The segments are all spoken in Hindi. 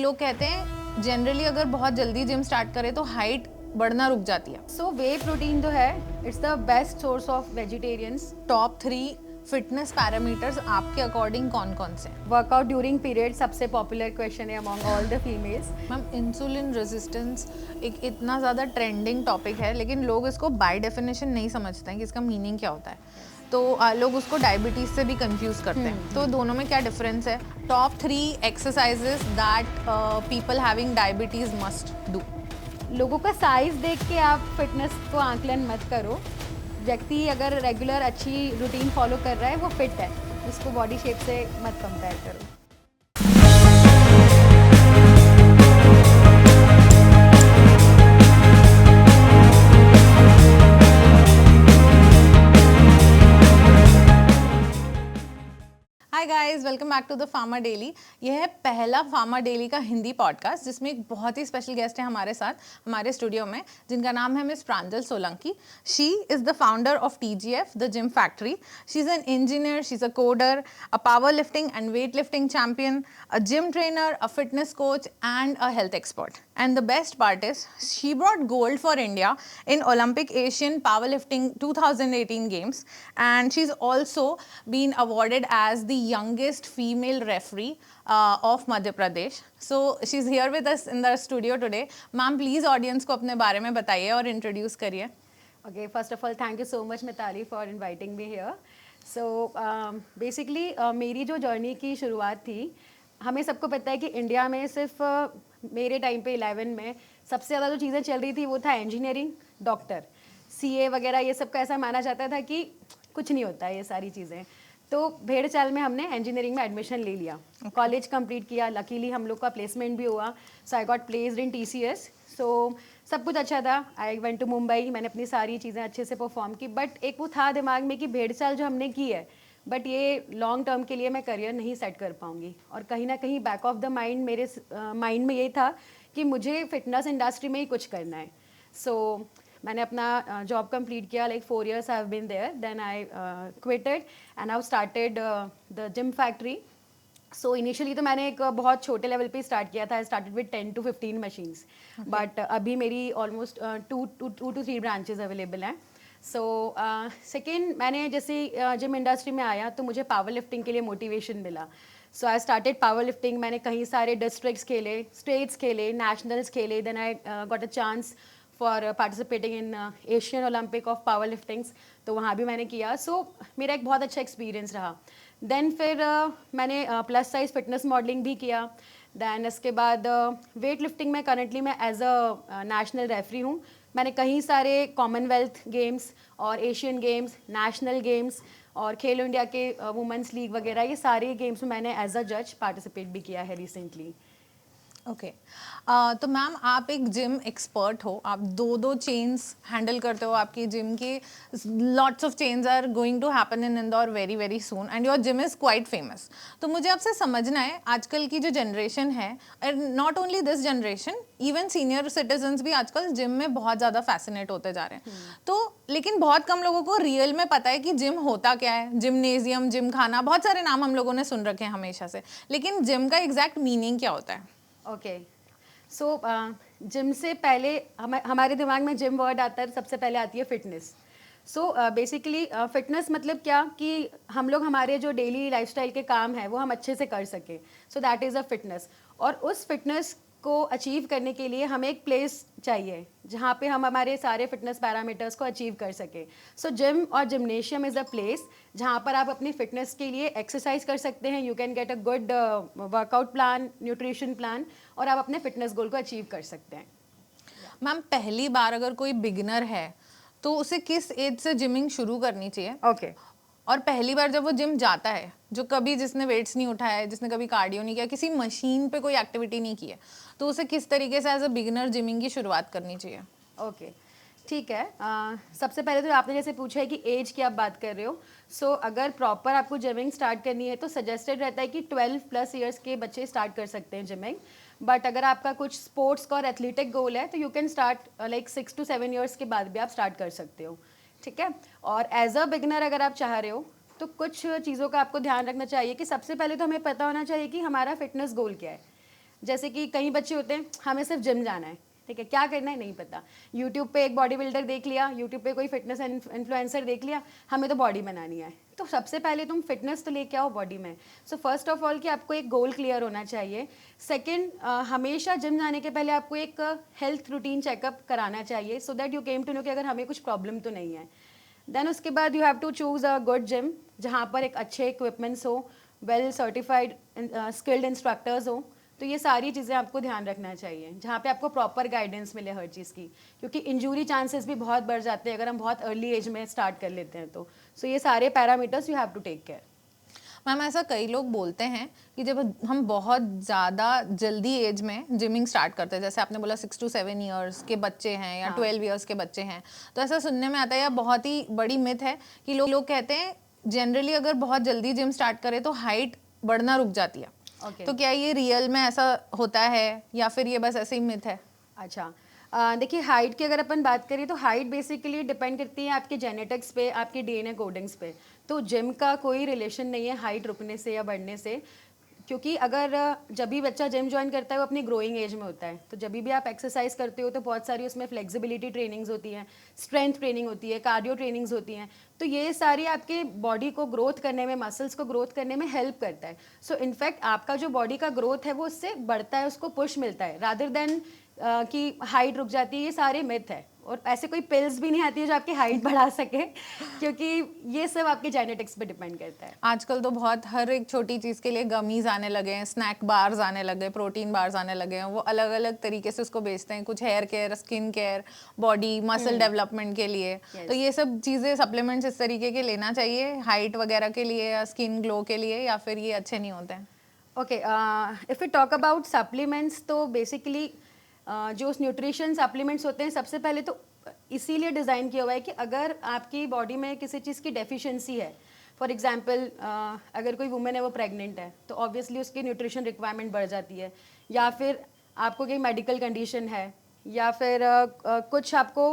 लोग कहते हैं जनरली अगर बहुत जल्दी जिम स्टार्ट करें तो हाइट बढ़ना रुक जाती है। सो वे प्रोटीन जो है it's the best source of vegetarians. Top 3 fitness parameters आपके अकॉर्डिंग कौन कौन से हैं? वर्कआउट ड्यूरिंग पीरियड सबसे पॉपुलर क्वेश्चन है among all the females. Ma'am insulin resistance एक इतना ज़्यादा ट्रेंडिंग टॉपिक है, लेकिन लोग इसको बाय डेफिनेशन नहीं समझते हैं कि इसका मीनिंग क्या होता है। तो लोग उसको डायबिटीज़ से भी कंफ्यूज करते हैं। तो दोनों में क्या डिफरेंस है? Top 3 exercises that people having diabetes must do. लोगों का साइज देख के आप फिटनेस को आंकलन मत करो। व्यक्ति अगर रेगुलर अच्छी रूटीन फॉलो कर रहा है वो फिट है, उसको बॉडी शेप से मत कंपेयर करो। Hi guys, welcome back to the pharma daily. यह है पहला फार्मा डेली का हिंदी पॉडकास्ट जिसमें एक बहुत ही स्पेशल गेस्ट है हमारे साथ हमारे स्टूडियो में, जिनका नाम है miss Pranjal Solanki. She is the founder of TGF the gym factory. She is an engineer, she is a coder, a power lifting and weight lifting champion, a gym trainer, a fitness coach and a health expert. And the best part is she brought gold for India in Olympic Asian Powerlifting 2018 games, and she's also been awarded as the youngest female referee of Madhya Pradesh. So she's here with us in the studio today. Ma'am, please audience को अपने बारे में बताइए और introduce करिए. Okay, first of all, thank you so much Mitali for inviting me here. So basically मेरी जो जर्नी की शुरुआत थी, हमें सबको पता है कि इंडिया में सिर्फ मेरे टाइम पे 11 में सबसे ज़्यादा जो चीज़ें चल रही थी वो था इंजीनियरिंग, डॉक्टर, CA वगैरह। ये सब का ऐसा माना जाता था कि कुछ नहीं होता है ये सारी चीज़ें। तो भेड़ चाल में हमने इंजीनियरिंग में एडमिशन ले लिया, कॉलेज कंप्लीट किया, लकीली हम लोग का प्लेसमेंट भी हुआ। So I got placed in TCS। So सब कुछ अच्छा था। आई वेंट टू मुंबई, मैंने अपनी सारी चीज़ें अच्छे से परफॉर्म की, बट एक वो था दिमाग में कि भेड़ चाल जो हमने की है, बट ये लॉन्ग टर्म के लिए मैं करियर नहीं सेट कर पाऊँगी। और कहीं ना कहीं बैक ऑफ द माइंड मेरे माइंड में ये था कि मुझे फिटनेस इंडस्ट्री में ही कुछ करना है। सो मैंने अपना जॉब कंप्लीट किया, like 4 years I have been there, then I quitted and I started the gym factory. So initially तो मैंने एक बहुत छोटे लेवल पे स्टार्ट किया था। I started with 10 to 15 machines, but अभी मेरी ऑलमोस्ट 2 to 3 ब्रांचेस अवेलेबल हैं। सो सेकेंड, मैंने जैसे जिम इंडस्ट्री में आया तो मुझे पावर लिफ्टिंग के लिए मोटिवेशन मिला। So I started power lifting. मैंने कहीं सारे डिस्ट्रिक्ट्स खेले, स्टेट्स खेले, नेशनल्स खेले, then I got a chance for participating in Asian Olympic of power liftings, तो वहाँ भी मैंने किया। सो मेरा एक बहुत अच्छा एक्सपीरियंस रहा। देन फिर मैंने प्लस साइज फिटनेस मॉडलिंग भी किया। दैन इसके बाद वेट लिफ्टिंग में करंटली मैं एज अ नेशनल रेफरी हूँ। मैंने कहीं सारे कॉमनवेल्थ गेम्स और एशियन गेम्स, नेशनल गेम्स और खेलो इंडिया के वुमेंस लीग वगैरह, ये सारे गेम्स में मैंने एज अ जज पार्टिसिपेट भी किया है रिसेंटली। ओके, तो मैम आप एक जिम एक्सपर्ट हो, आप दो चेन्स हैंडल करते हो। आपकी जिम के lots of chains are going to happen in Indore very very soon and your gym is quite famous. तो मुझे आपसे समझना है, आजकल की जो जनरेशन है, and not only this generation, even senior citizens भी आजकल जिम में बहुत ज़्यादा फैसिनेट होते जा रहे हैं। तो लेकिन बहुत कम लोगों को रियल में पता है कि जिम होता क्या है। जिमनेजियम, जिम खाना, बहुत सारे नाम हम लोगों ने सुन रखे हैं हमेशा से, लेकिन जिम का एग्जैक्ट मीनिंग क्या होता है? ओके, सो जिम से पहले हमारे दिमाग में जिम वर्ड आता है, सबसे पहले आती है फिटनेस। सो बेसिकली फिटनेस मतलब क्या कि हम लोग हमारे जो डेली लाइफस्टाइल के काम हैं वो हम अच्छे से कर सकें। सो दैट इज़ अ फिटनेस। और उस फिटनेस को अचीव करने के लिए हमें एक प्लेस चाहिए जहाँ पे हम हमारे सारे फिटनेस पैरामीटर्स को अचीव कर सकें। सो जिम और जिमनेशियम इज़ अ प्लेस जहाँ पर आप अपनी फिटनेस के लिए एक्सरसाइज कर सकते हैं। You can get a good workout plan, nutrition plan, और आप अपने फिटनेस गोल को अचीव कर सकते हैं। मैम, पहली बार अगर कोई बिगिनर है तो उसे किस एज से जिमिंग शुरू करनी चाहिए? ओके, और पहली बार जब वो जिम जाता है, जो कभी जिसने वेट्स नहीं उठाया है, जिसने कभी कार्डियो नहीं किया, किसी मशीन पे कोई एक्टिविटी नहीं की है, तो उसे किस तरीके से एज अ बिगिनर जिमिंग की शुरुआत करनी चाहिए? ओके, ठीक है। सबसे पहले तो आपने जैसे पूछा है कि एज की आप बात कर रहे हो। सो अगर प्रॉपर आपको जिमिंग स्टार्ट करनी है तो सजेस्टेड रहता है कि 12+ ईयर्स के बच्चे स्टार्ट कर सकते हैं जिमिंग। बट अगर आपका कुछ स्पोर्ट्स का और एथलेटिक गोल है तो you can start like 6 to 7 years के बाद भी आप स्टार्ट कर सकते हो, ठीक है। और एज अ बिगनर अगर आप चाह रहे हो तो कुछ चीज़ों का आपको ध्यान रखना चाहिए कि सबसे पहले तो हमें पता होना चाहिए कि हमारा फिटनेस गोल क्या है। जैसे कि कई बच्चे होते हैं हमें सिर्फ जिम जाना है, ठीक है, क्या करना है नहीं पता, यूट्यूब पे एक बॉडी बिल्डर देख लिया, यूट्यूब पे कोई फिटनेस इन्फ्लुएंसर देख लिया, हमें तो बॉडी बनानी है। तो सबसे पहले तुम फिटनेस तो लेके आओ बॉडी में। सो फर्स्ट ऑफ ऑल कि आपको एक गोल क्लियर होना चाहिए। सेकंड, हमेशा जिम जाने के पहले आपको एक हेल्थ रूटीन चेकअप कराना चाहिए, so that you came to know कि अगर हमें कुछ प्रॉब्लम तो नहीं है। देन उसके बाद you have to choose a good gym, जहाँ पर एक अच्छे इक्विपमेंट्स हो, वेल सर्टिफाइड स्किल्ड इंस्ट्रक्टर्स हो। तो ये सारी चीज़ें आपको ध्यान रखना चाहिए, जहाँ पे आपको प्रॉपर गाइडेंस मिले हर चीज़ की, क्योंकि इंजूरी चांसेस भी बहुत बढ़ जाते हैं अगर हम बहुत अर्ली एज में स्टार्ट कर लेते हैं तो। सो ये सारे parameters you have to take care. Ma'am ऐसा कई लोग बोलते हैं कि जब हम बहुत ज़्यादा जल्दी एज में जिमिंग स्टार्ट करते हैं, जैसे आपने बोला 6 to 7 ईयर्स के बच्चे हैं या 12 ईयर्स के बच्चे हैं, तो ऐसा सुनने में आता है, या बहुत ही बड़ी मिथ है कि लोग कहते हैं जनरली अगर बहुत जल्दी जिम स्टार्ट करें तो हाइट बढ़ना रुक जाती है। तो क्या ये रियल में ऐसा होता है या फिर ये बस ऐसे ही मिथ है? अच्छा, देखिए हाइट की अगर अपन बात करें तो हाइट बेसिकली डिपेंड करती है आपके जेनेटिक्स पे, आपके डीएनए कोडिंग्स पे। तो जिम का कोई रिलेशन नहीं है हाइट रुकने से या बढ़ने से, क्योंकि अगर जब भी बच्चा जिम ज्वाइन करता है वो अपनी ग्रोइंग एज में होता है, तो जब भी आप एक्सरसाइज करते हो तो बहुत सारी उसमें फ्लेक्सिबिलिटी ट्रेनिंग्स होती हैं, स्ट्रेंथ ट्रेनिंग होती है, कार्डियो ट्रेनिंग्स होती हैं। तो ये सारी आपके बॉडी को ग्रोथ करने में, मसल्स को ग्रोथ करने में हेल्प करता है। सो इनफैक्ट आपका जो बॉडी का ग्रोथ है वो उससे बढ़ता है, उसको पुश मिलता है, रादर देन कि हाइट रुक जाती है। ये सारे मिथ है, और ऐसे कोई पिल्स भी नहीं आती है जो आपकी हाइट बढ़ा सके, क्योंकि ये सब आपके जेनेटिक्स पे डिपेंड करता है। आजकल तो बहुत हर एक छोटी चीज़ के लिए गमीज आने लगे हैं, स्नैक बार्स आने लगे, प्रोटीन बार्स आने लगे हैं, वो अलग अलग तरीके से उसको बेचते हैं, कुछ hair care, skin care, body muscle development के लिए। तो ये सब चीज़ें, सप्लीमेंट्स इस तरीके के लेना चाहिए हाइट वगैरह के लिए या स्किन ग्लो के लिए, या फिर ये अच्छे नहीं होते हैं? Okay, if you talk about supplements, तो बेसिकली जो न्यूट्रिशन सप्लीमेंट्स होते हैं सबसे पहले तो इसीलिए डिज़ाइन किया हुआ है कि अगर आपकी बॉडी में किसी चीज़ की डेफिशिएंसी है, फॉर एग्जांपल अगर कोई वुमेन है वो प्रेग्नेंट है तो ऑब्वियसली उसकी न्यूट्रिशन रिक्वायरमेंट बढ़ जाती है, या फिर आपको कोई मेडिकल कंडीशन है, या फिर कुछ आपको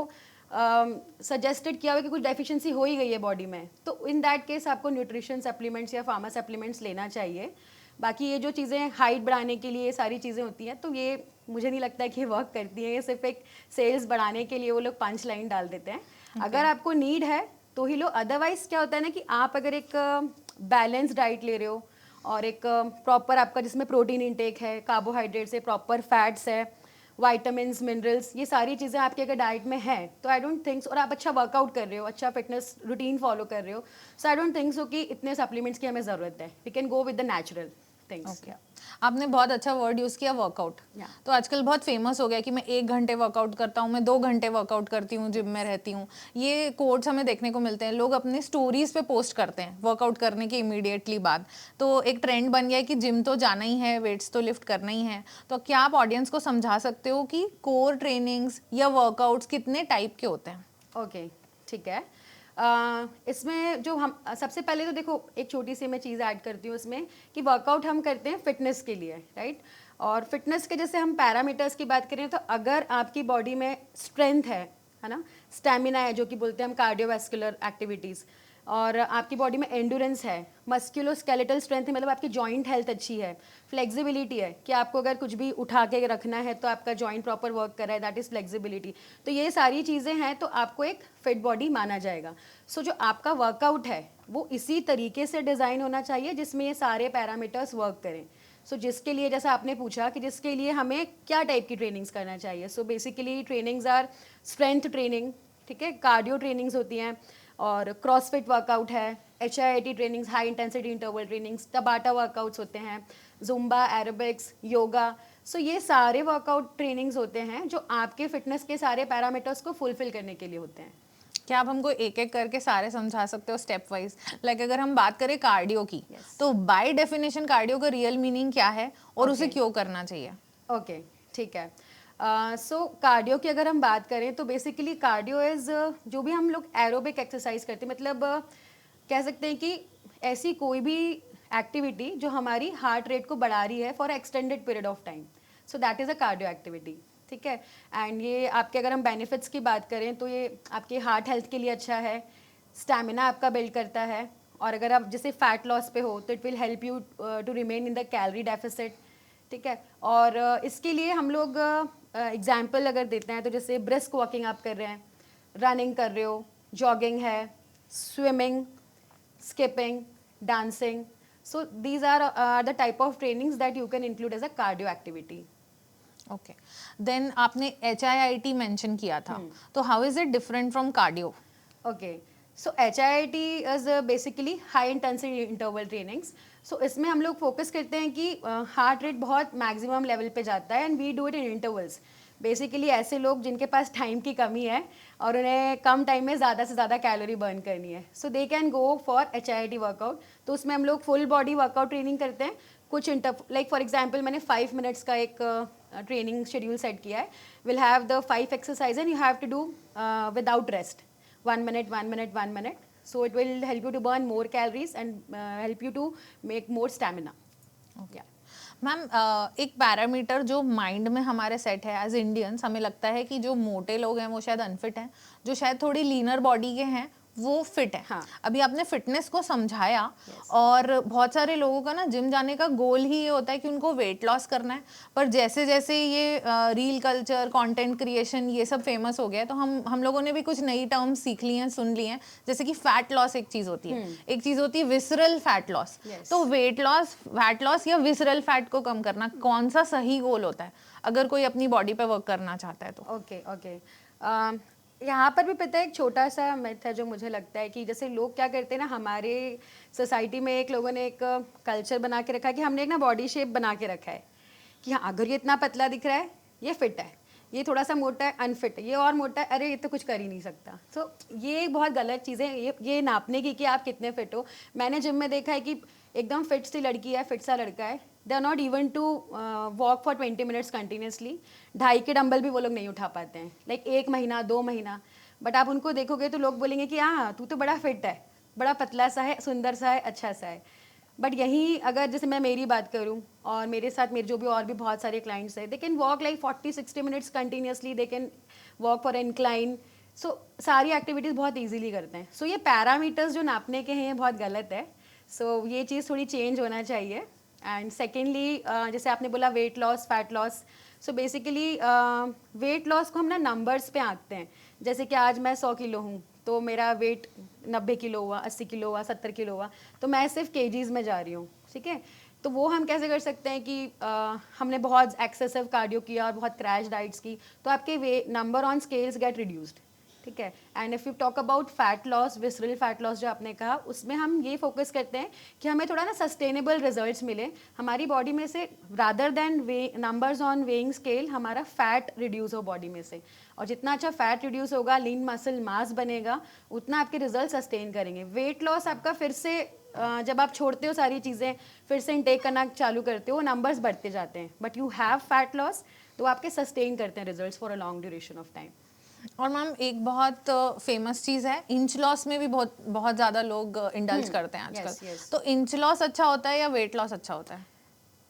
सजेस्टेड किया हुआ कि कुछ डेफिशिएंसी हो ही गई है बॉडी में, तो इन दैट केस आपको न्यूट्रिशन सप्लीमेंट्स या फार्मा सप्लीमेंट्स लेना चाहिए। बाकी ये जो चीज़ें हाइट बढ़ाने के लिए सारी चीज़ें होती हैं, तो ये मुझे नहीं लगता है कि वर्क करती हैं, ये सिर्फ एक सेल्स बढ़ाने के लिए वो लोग पंच लाइन डाल देते हैं। अगर आपको नीड है तो ही लो, अदरवाइज क्या होता है ना कि आप अगर एक बैलेंस डाइट ले रहे हो और एक प्रॉपर आपका जिसमें प्रोटीन इंटेक है, कार्बोहाइड्रेट्स है, प्रॉपर फैट्स है, वाइटामिन मिनरल्स, ये सारी चीज़ें आपके अगर डाइट में है तो आई डोंट थिंक, और आप अच्छा वर्कआउट कर रहे हो, अच्छा फिटनेस रूटीन फॉलो कर रहे हो, सो आई डोंट थिंक सो कि इतने सप्लीमेंट्स की हमें ज़रूरत है। We can go with the natural things. आपने बहुत अच्छा वर्ड यूज़ किया, वर्कआउट। तो आजकल बहुत फेमस हो गया कि मैं 1 घंटे वर्कआउट करता हूँ, मैं 2 घंटे वर्कआउट करती हूँ, जिम में रहती हूँ। ये कोट्स हमें देखने को मिलते हैं, लोग अपने स्टोरीज पे पोस्ट करते हैं वर्कआउट करने के इमीडिएटली बाद। तो एक ट्रेंड बन गया है कि जिम तो जाना ही है, वेट्स तो लिफ्ट करना ही है। तो क्या आप ऑडियंस को समझा सकते हो कि कोर ट्रेनिंग्स या वर्कआउट्स कितने टाइप के होते हैं? ओके, ठीक है। इसमें जो हम सबसे पहले तो देखो एक छोटी सी मैं चीज़ ऐड करती हूँ इसमें, कि वर्कआउट हम करते हैं फिटनेस के लिए, राइट? और फिटनेस के जैसे हम पैरामीटर्स की बात करें तो अगर आपकी बॉडी में स्ट्रेंथ है ना, स्टैमिना है जो कि बोलते हैं हम कार्डियोवैस्कुलर एक्टिविटीज़, और आपकी बॉडी में एंडुरेंस है, मस्क्यूलोस्केलेटल स्ट्रेंथ है, मतलब आपकी जॉइंट हेल्थ अच्छी है, फ्लेक्सिबिलिटी है कि आपको अगर कुछ भी उठा के रखना है तो आपका जॉइंट प्रॉपर वर्क कर रहा है, दैट इज़ फ्लेक्सिबिलिटी। तो ये सारी चीज़ें हैं तो आपको एक फिट बॉडी माना जाएगा। सो जो आपका वर्कआउट है वो इसी तरीके से डिज़ाइन होना चाहिए जिसमें ये सारे पैरामीटर्स वर्क करें। सो जिसके लिए, जैसा आपने पूछा कि जिसके लिए हमें क्या टाइप की ट्रेनिंग्स करना चाहिए, so basically trainings are strength training, ठीक है, कार्डियो ट्रेनिंग्स होती हैं, और क्रॉसफिट वर्कआउट है, HIIT trainings, high intensity interval trainings, tabata workouts होते हैं, जुम्बा, एरोबिक्स, योगा। सो ये सारे वर्कआउट ट्रेनिंग्स होते हैं जो आपके फिटनेस के सारे पैरामीटर्स को फुलफिल करने के लिए होते हैं। क्या आप हमको एक एक करके सारे समझा सकते हो स्टेप वाइज? लाइक अगर हम बात करें कार्डियो की, तो बाय डेफिनेशन कार्डियो का रियल मीनिंग क्या है और उसे क्यों करना चाहिए? ओके, ठीक है। सो कार्डियो की अगर हम बात करें तो बेसिकली कार्डियो इज़ जो भी हम लोग एरोबिक एक्सरसाइज करते हैं, मतलब कह सकते हैं कि ऐसी कोई भी एक्टिविटी जो हमारी हार्ट रेट को बढ़ा रही है for extended period of time, so that is a cardio activity, ठीक है। एंड ये आपके अगर हम बेनिफिट्स की बात करें तो ये आपके हार्ट हेल्थ के लिए अच्छा है, स्टैमिना आपका बिल्ड करता है, और अगर आप जैसे फैट लॉस पे हो तो it will help you to remain in the calorie deficit, ठीक है। और इसके लिए हम लोग एग्जाम्पल अगर देते हैं तो जैसे ब्रिस्क वॉकिंग आप कर रहे हैं, रनिंग कर रहे हो, जॉगिंग है, swimming, skipping, dancing, so these are the type of trainings that you can include as a cardio activity. Okay, then आपने HIIT मेंशन किया था, तो how is it different from cardio? Okay, so HIIT is basically high intensity interval trainings. So इसमें हम लोग फोकस करते हैं कि हार्ट रेट बहुत मैक्सिमम लेवल पे जाता है and we do it in intervals. Basically ऐसे लोग जिनके पास टाइम की कमी है और उन्हें कम टाइम में ज़्यादा से ज़्यादा कैलोरी बर्न करनी है, so they can go for HIIT workout. तो उसमें हम लोग फुल बॉडी वर्कआउट ट्रेनिंग करते हैं। कुछ लाइक फॉर एग्जाम्पल मैंने 5 मिनट्स का एक ट्रेनिंग शेड्यूल सेट किया है। Will have the 5 exercise and you have to do without rest, 1 minute, 1 minute, 1 minute. So it will help you to burn more calories and help you to make more stamina. Okay. Ma'am एक पैरामीटर जो माइंड में हमारे सेट है एज इंडियंस, हमें लगता है कि जो मोटे लोग हैं वो शायद अनफिट हैं, जो शायद थोड़ी लीनर बॉडी के हैं वो फिट है। हाँ. अभी आपने फिटनेस को समझाया, और बहुत सारे लोगों का ना जिम जाने का गोल ही ये होता है कि उनको वेट लॉस करना है, पर जैसे जैसे ये रील कल्चर, कंटेंट क्रिएशन ये सब फेमस हो गया है, तो हम लोगों ने भी कुछ नई टर्म्स सीख ली हैं, सुन ली हैं, जैसे कि फैट लॉस एक चीज़ होती है, एक चीज़ होती है विसरल फैट लॉस। तो वेट लॉस, फैट लॉस या विसरल फैट को कम करना, कौन सा सही गोल होता है अगर कोई अपनी बॉडी पे वर्क करना चाहता है तो? ओके, यहाँ पर भी पता है एक छोटा सा मिथ है जो मुझे लगता है कि जैसे लोग क्या करते हैं ना, हमारे सोसाइटी में एक लोगों ने एक कल्चर बना के रखा है कि हमने एक ना बॉडी शेप बना के रखा है कि हाँ अगर ये इतना पतला दिख रहा है ये फिट है, ये थोड़ा सा मोटा है अनफिट है, ये और मोटा है अरे ये तो कुछ कर ही नहीं सकता। तो ये बहुत गलत चीज़ है ये नापने की कि आप कितने फिट हो। मैंने जिम में देखा है कि एकदम फिट सी लड़की है, फिट सा लड़का है, they are not even to walk for 20 minutes continuously. 2.5 के डंबल भी वो लोग नहीं उठा पाते हैं, लाइक 1 महीना 2 महीना। बट आप उनको देखोगे तो लोग बोलेंगे कि हाँ तू तो बड़ा फिट है, बड़ा पतला सा है, सुंदर सा है, अच्छा सा है। बट यही अगर जैसे मैं मेरी बात करूँ और मेरे साथ मेरे जो भी और भी बहुत सारे क्लाइंट्स हैं, they can walk like 40-60 minutes continuously, they can walk for incline. So सारी एक्टिविटीज़ बहुत ईजीली करते हैं। सो ये पैरामीटर्स जो नापने के हैं ये बहुत गलत है। सो ये चीज़ थोड़ी चेंज होना चाहिए। एंड सेकेंडली जैसे आपने बोला weight loss, fat loss, so basically weight loss को हम ना नंबर्स पे आंकते हैं। जैसे कि आज मैं 100 किलो हूँ तो मेरा वेट 90 किलो हुआ, 80 किलो हुआ, 70 किलो हुआ, तो मैं सिर्फ केजीज में जा रही हूँ, ठीक है। तो वो हम कैसे कर सकते हैं कि हमने बहुत एक्सेसिव कार्डियो किया और बहुत क्रैश डाइट्स की, तो आपके number on scales gate reduced, ठीक है। And if you talk about fat loss, visceral fat loss जो आपने कहा, उसमें हम ये फोकस करते हैं कि हमें थोड़ा ना सस्टेनेबल रिजल्ट्स मिले हमारी बॉडी में से, rather than numbers on weighing scale हमारा फैट रिड्यूस हो बॉडी में से। और जितना अच्छा फैट रिड्यूस होगा, लीन मसल मास बनेगा, उतना आपके रिजल्ट सस्टेन करेंगे। वेट लॉस आपका फिर से जब आप छोड़ते हो सारी चीज़ें, फिर से इनटेक करना चालू करते हो, नंबर्स बढ़ते जाते हैं। But you have fat loss, तो आपके सस्टेन करते हैं results for a long duration of time. और मैम एक बहुत फेमस चीज़ है, इंच लॉस में भी बहुत बहुत ज़्यादा लोग इंडल्ज करते हैं आजकल। yes. तो इंच लॉस अच्छा होता है या वेट लॉस अच्छा होता है?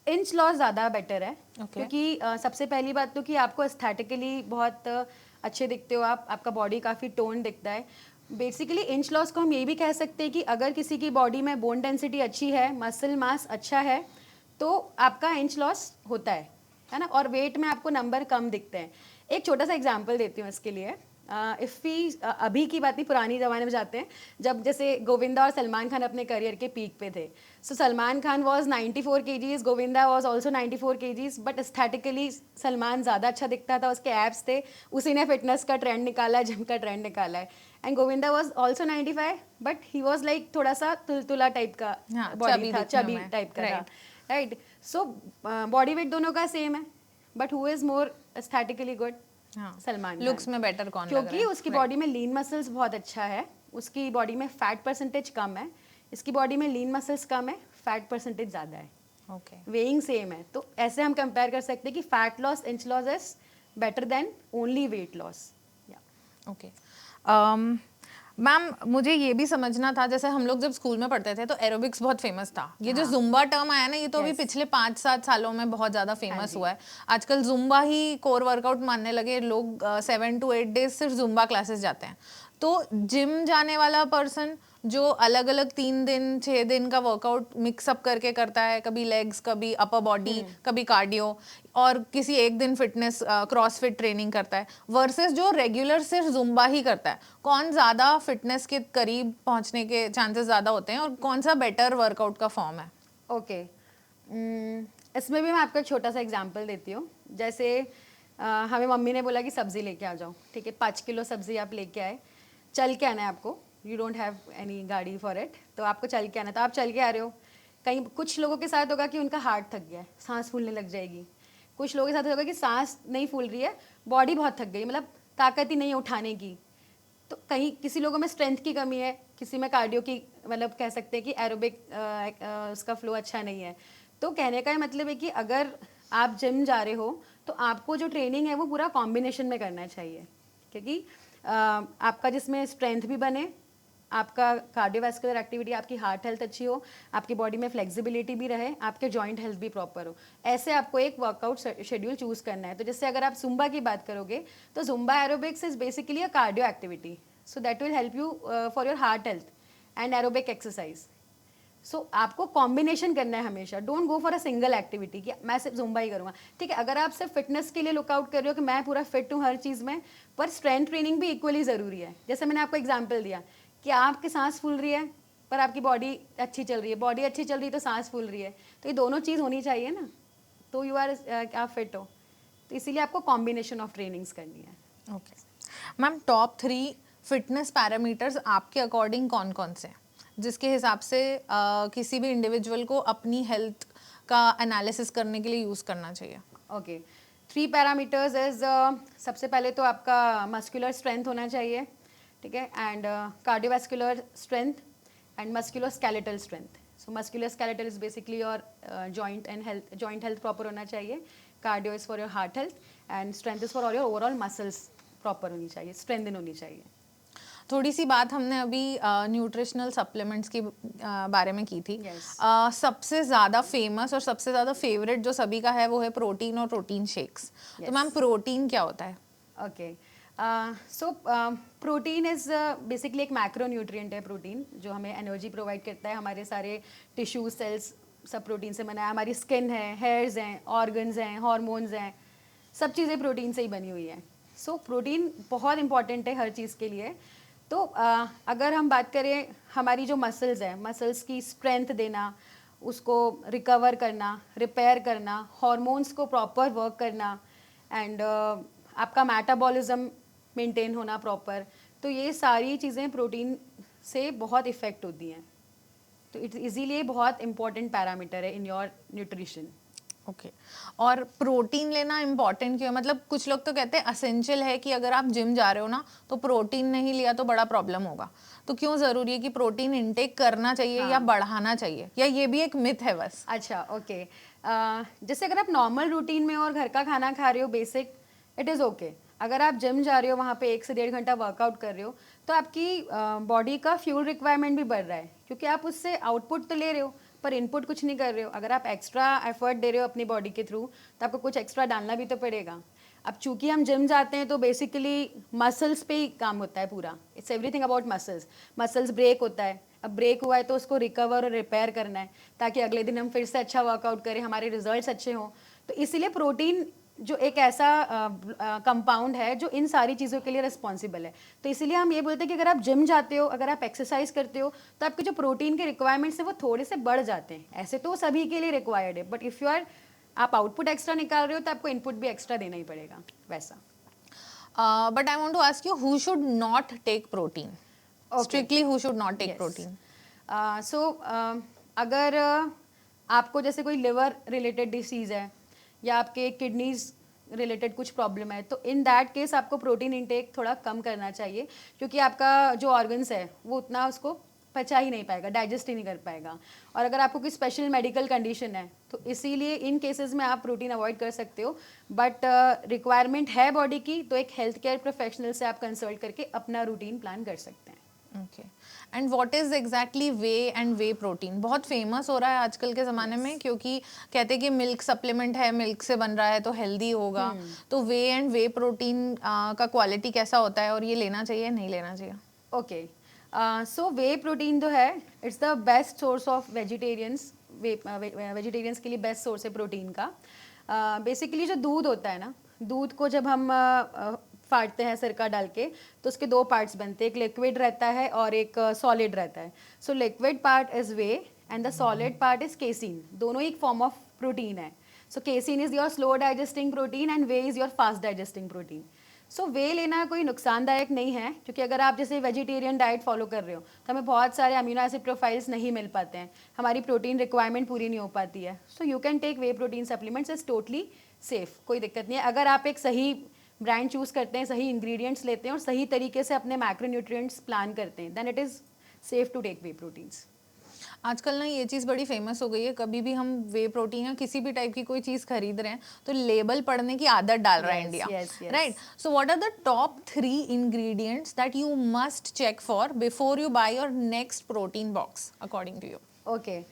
इंच लॉस ज़्यादा बेटर है, क्योंकि सबसे पहली बात तो कि आपको एस्थेटिकली बहुत अच्छे दिखते हो आप, आपका बॉडी काफ़ी टोन दिखता है। बेसिकली इंच लॉस को हम ये भी कह सकते हैं कि अगर किसी की बॉडी में बोन डेंसिटी अच्छी है, मसल मास अच्छा है, तो आपका इंच लॉस होता है ना। और वेट में आपको नंबर कम दिखते हैं। एक छोटा सा एग्जांपल देती हूँ इसके लिए। अभी की बात नहीं, पुरानी ज़माने में जाते हैं, जब जैसे गोविंदा और सलमान खान अपने करियर के पीक पे थे। So Salman Khan was 94 kgs, Govinda was also 94 kgs, but aesthetically Salman ज़्यादा अच्छा दिखता था, उसके एब्स थे, उसी ने फिटनेस का ट्रेंड निकाला है, जिम का ट्रेंड निकाला है। And Govinda was also 95, but he was like थोड़ा सा तुलतुला टाइप का बॉडी था, चबी टाइप का था, राइट। सो बॉडी वेट दोनों का सेम है, but who is more aesthetically good? Salman looks में बेटर कौन लग क्योंकि रहा है? उसकी बॉडी में लीन मसल्स बहुत अच्छा है, उसकी बॉडी में फैट परसेंटेज कम है, इसकी बॉडी में लीन मसल्स कम है, फैट परसेंटेज ज़्यादा है, ओके, वेइंग सेम है। तो ऐसे हम कंपेयर कर सकते हैं कि fat loss, inch loss is better than only weight loss. Okay ma'am, मुझे ये भी समझना था, जैसे हम लोग जब स्कूल में पढ़ते थे तो एरोबिक्स बहुत फेमस था। ये जो जुम्बा टर्म आया ना, ये तो अभी पिछले 5-7 सालों में बहुत ज़्यादा फेमस हुआ है। आजकल जुम्बा ही कोर वर्कआउट मानने लगे लोग, 7 to 8 डेज सिर्फ जुम्बा क्लासेस जाते हैं। तो जिम जाने वाला पर्सन जो अलग अलग 3 दिन 6 दिन का वर्कआउट मिक्सअप करके करता है, कभी लेग्स, कभी अपर बॉडी, कभी कार्डियो, और किसी एक दिन फिटनेस क्रॉसफिट ट्रेनिंग करता है, वर्सेस जो रेगुलर सिर्फ जुम्बा ही करता है, कौन ज़्यादा फिटनेस के करीब पहुंचने के चांसेस ज़्यादा होते हैं और कौन सा बेटर वर्कआउट का फॉर्म है? ओके, इसमें भी मैं आपको एक छोटा सा एग्जांपल देती हूँ। जैसे हमें मम्मी ने बोला कि सब्ज़ी लेके आ जाओ, ठीक है, 5 किलो सब्ज़ी आप लेके आए, चल के आना है आपको, यू डोंट हैव एनी गाड़ी फॉर इट, तो आपको चल के आना है, तो आप चल के आ रहे हो। कहीं कुछ लोगों के साथ होगा कि उनका हार्ट थक गया है, सांस फूलने लग जाएगी। कुछ लोगों के साथ होगा कि सांस नहीं फूल रही है, बॉडी बहुत थक गई, मतलब ताकत ही नहीं है उठाने की। तो कहीं किसी लोगों में स्ट्रेंथ की कमी है, किसी में कार्डियो की, मतलब कह सकते हैं कि एरोबिक उसका फ्लो अच्छा नहीं है। तो कहने का मतलब है कि अगर आप जिम जा रहे हो तो आपको जो ट्रेनिंग है वो पूरा कॉम्बिनेशन में करना चाहिए, क्योंकि आपका जिसमें स्ट्रेंथ भी बने, आपका कार्डियोवैस्कुलर एक्टिविटी, आपकी हार्ट हेल्थ अच्छी हो, आपकी बॉडी में फ्लेक्सिबिलिटी भी रहे, आपके जॉइंट हेल्थ भी प्रॉपर हो। ऐसे आपको एक वर्कआउट शेड्यूल चूज करना है। तो जैसे अगर आप जुम्बा की बात करोगे तो zumba aerobics is basically a cardio activity, so that will help you for your heart health and aerobic exercise. So आपको कॉम्बिनेशन करना है हमेशा, don't go for a single activity कि मैं सिर्फ जुम्बा ही करूँगा, ठीक है। अगर आप सिर्फ फिटनेस के लिए लुकआउट कर रहे हो कि मैं पूरा फिट हूँ हर चीज़ में, पर स्ट्रेंथ ट्रेनिंग भी इक्वली ज़रूरी है। जैसे मैंने आपको एग्जाम्पल दिया कि आपकी सांस फूल रही है पर आपकी बॉडी अच्छी चल रही है, बॉडी अच्छी चल रही है तो सांस फूल रही है, तो ये दोनों चीज़ होनी चाहिए ना, तो यू आर आप फिट हो। तो इसीलिए आपको कॉम्बिनेशन ऑफ ट्रेनिंग्स करनी है। Okay ma'am, top 3 fitness parameters आपके अकॉर्डिंग कौन कौन से हैं जिसके हिसाब से किसी भी इंडिविजुअल को अपनी हेल्थ का एनालिसिस करने के लिए यूज़ करना चाहिए? ओके, 3 पैरामीटर्स इज, सबसे पहले तो आपका मस्कुलर स्ट्रेंथ होना चाहिए, ठीक है, and cardiovascular strength and muscular skeletal strength. So muscular skeletal is basically your joint and health, joint health proper होना चाहिए, cardio is for your heart health and strength is for all your overall muscles proper होनी चाहिए, स्ट्रेंथन होनी चाहिए। थोड़ी सी बात हमने अभी न्यूट्रिशनल सप्लीमेंट्स की बारे में की थी। Yes. सबसे ज़्यादा फेमस और सबसे ज़्यादा फेवरेट जो सभी का है वो है प्रोटीन और प्रोटीन शेक्स। तो मैम, प्रोटीन क्या होता है? Okay, so protein is basically एक मैक्रो न्यूट्रिएंट है प्रोटीन, जो हमें एनर्जी प्रोवाइड करता है। हमारे सारे टिश्यू सेल्स सब प्रोटीन से बना है, हमारी स्किन है, हेयर्स हैं, ऑर्गन्स हैं, हार्मोन्स हैं, सब चीज़ें प्रोटीन से ही बनी हुई हैं। सो प्रोटीन बहुत इंपॉर्टेंट है हर चीज़ के लिए। तो अगर हम बात करें हमारी जो मसल्स हैं, मसल्स की स्ट्रेंथ देना, उसको रिकवर करना, रिपेयर करना, हार्मोन्स को प्रॉपर वर्क करना, एंड आपका मेटाबॉलिज्म मेंटेन होना प्रॉपर, तो ये सारी चीज़ें प्रोटीन से बहुत इफ़ेक्ट होती हैं। तो इसीलिए बहुत इंपॉर्टेंट पैरामीटर है इन योर न्यूट्रिशन। ओके और प्रोटीन लेना इम्पॉर्टेंट क्यों है? मतलब कुछ लोग तो कहते हैं असेंशियल है कि अगर आप जिम जा रहे हो ना तो प्रोटीन नहीं लिया तो बड़ा प्रॉब्लम होगा, तो क्यों ज़रूरी है कि प्रोटीन इनटेक करना चाहिए या बढ़ाना चाहिए, या ये भी एक मिथ है बस? अच्छा, ओके, जैसे अगर आप नॉर्मल रूटीन में और घर का खाना खा रहे हो बेसिक, इट इज़ ओके। अगर आप जिम जा रहे हो, वहाँ पे 1 से 1.5 घंटा वर्कआउट कर रहे हो, तो आपकी बॉडी का फ्यूल रिक्वायरमेंट भी बढ़ रहा है, क्योंकि आप उससे आउटपुट तो ले रहे हो पर इनपुट कुछ नहीं कर रहे हो। अगर आप एक्स्ट्रा एफर्ट दे रहे हो अपनी बॉडी के थ्रू, तो आपको कुछ एक्स्ट्रा डालना भी तो पड़ेगा। अब चूंकि हम जिम जाते हैं तो बेसिकली मसल्स पे ही काम होता है पूरा, it's everything about muscles. Muscles break होता है, अब ब्रेक हुआ है तो उसको रिकवर और रिपेयर करना है, ताकि अगले दिन हम फिर से अच्छा वर्कआउट करें, हमारे रिजल्ट्स अच्छे हों। तो इसीलिए प्रोटीन जो एक ऐसा कंपाउंड है जो इन सारी चीज़ों के लिए रिस्पॉन्सिबल है। तो इसीलिए हम ये बोलते हैं कि अगर आप जिम जाते हो, अगर आप एक्सरसाइज करते हो, तो आपके जो प्रोटीन के रिक्वायरमेंट्स है वो थोड़े से बढ़ जाते हैं। ऐसे तो सभी के लिए रिक्वायर्ड है, बट इफ़ यू आर, आप आउटपुट एक्स्ट्रा निकाल रहे हो तो आपको इनपुट भी एक्स्ट्रा देना ही पड़ेगा, वैसा। But I want to ask you, who should not take protein? Strictly who should not take protein? So अगर आपको जैसे कोई लिवर रिलेटेड डिसीज़ है या आपके किडनीज रिलेटेड कुछ प्रॉब्लम है, तो इन दैट केस आपको प्रोटीन इंटेक थोड़ा कम करना चाहिए, क्योंकि आपका जो ऑर्गन्स है वो उतना उसको पचा ही नहीं पाएगा, डाइजेस्ट ही नहीं कर पाएगा। और अगर आपको कोई स्पेशल मेडिकल कंडीशन है तो इसीलिए इन केसेस में आप प्रोटीन अवॉइड कर सकते हो, बट रिक्वायरमेंट है बॉडी की तो एक हेल्थ केयर प्रोफेशनल से आप कंसल्ट करके अपना रूटीन प्लान कर सकते हैं। Okay, and what is exactly way and way protein? बहुत फेमस हो रहा है आजकल के ज़माने में, क्योंकि कहते हैं कि मिल्क सप्लीमेंट है, मिल्क से बन रहा है तो हेल्दी होगा। तो वे एंड वे प्रोटीन का क्वालिटी कैसा होता है और ये लेना चाहिए नहीं लेना चाहिए? ओके, सो वे प्रोटीन जो है it's the best source of vegetarians, vegetarians के लिए बेस्ट सोर्स है प्रोटीन का। बेसिकली जो दूध होता है ना, दूध को जब हम फाड़ते हैं सिरका डाल के, तो उसके दो पार्ट्स बनते हैं, एक लिक्विड रहता है और एक सॉलिड रहता है। So liquid part is whey and the solid part is casein, दोनों एक फॉर्म ऑफ प्रोटीन है। So casein is your slow digesting protein and whey is your fast digesting protein. So whey लेना कोई नुकसानदायक नहीं है, क्योंकि अगर आप जैसे वेजिटेरियन डाइट फॉलो कर रहे हो तो हमें बहुत सारे अमीनो एसिड प्रोफाइल्स नहीं मिल पाते हैं, हमारी प्रोटीन रिक्वायरमेंट पूरी नहीं हो पाती है। So you can take whey protein supplements, is totally safe, कोई दिक्कत नहीं है। अगर आप एक सही ब्रांड चूज करते हैं, सही इंग्रेडिएंट्स लेते हैं और सही तरीके से अपने मैक्रोन्यूट्रिएंट्स प्लान करते हैं, then it is safe to take whey proteins. आजकल ना ये चीज़ बड़ी फेमस हो गई है, कभी भी हम वे प्रोटीन या किसी भी टाइप की कोई चीज़ खरीद रहे हैं तो लेबल पढ़ने की आदत डाल रहा है India, right? So what are the top 3 ingredients that you must check for before you buy your next protein box according to you? Okay,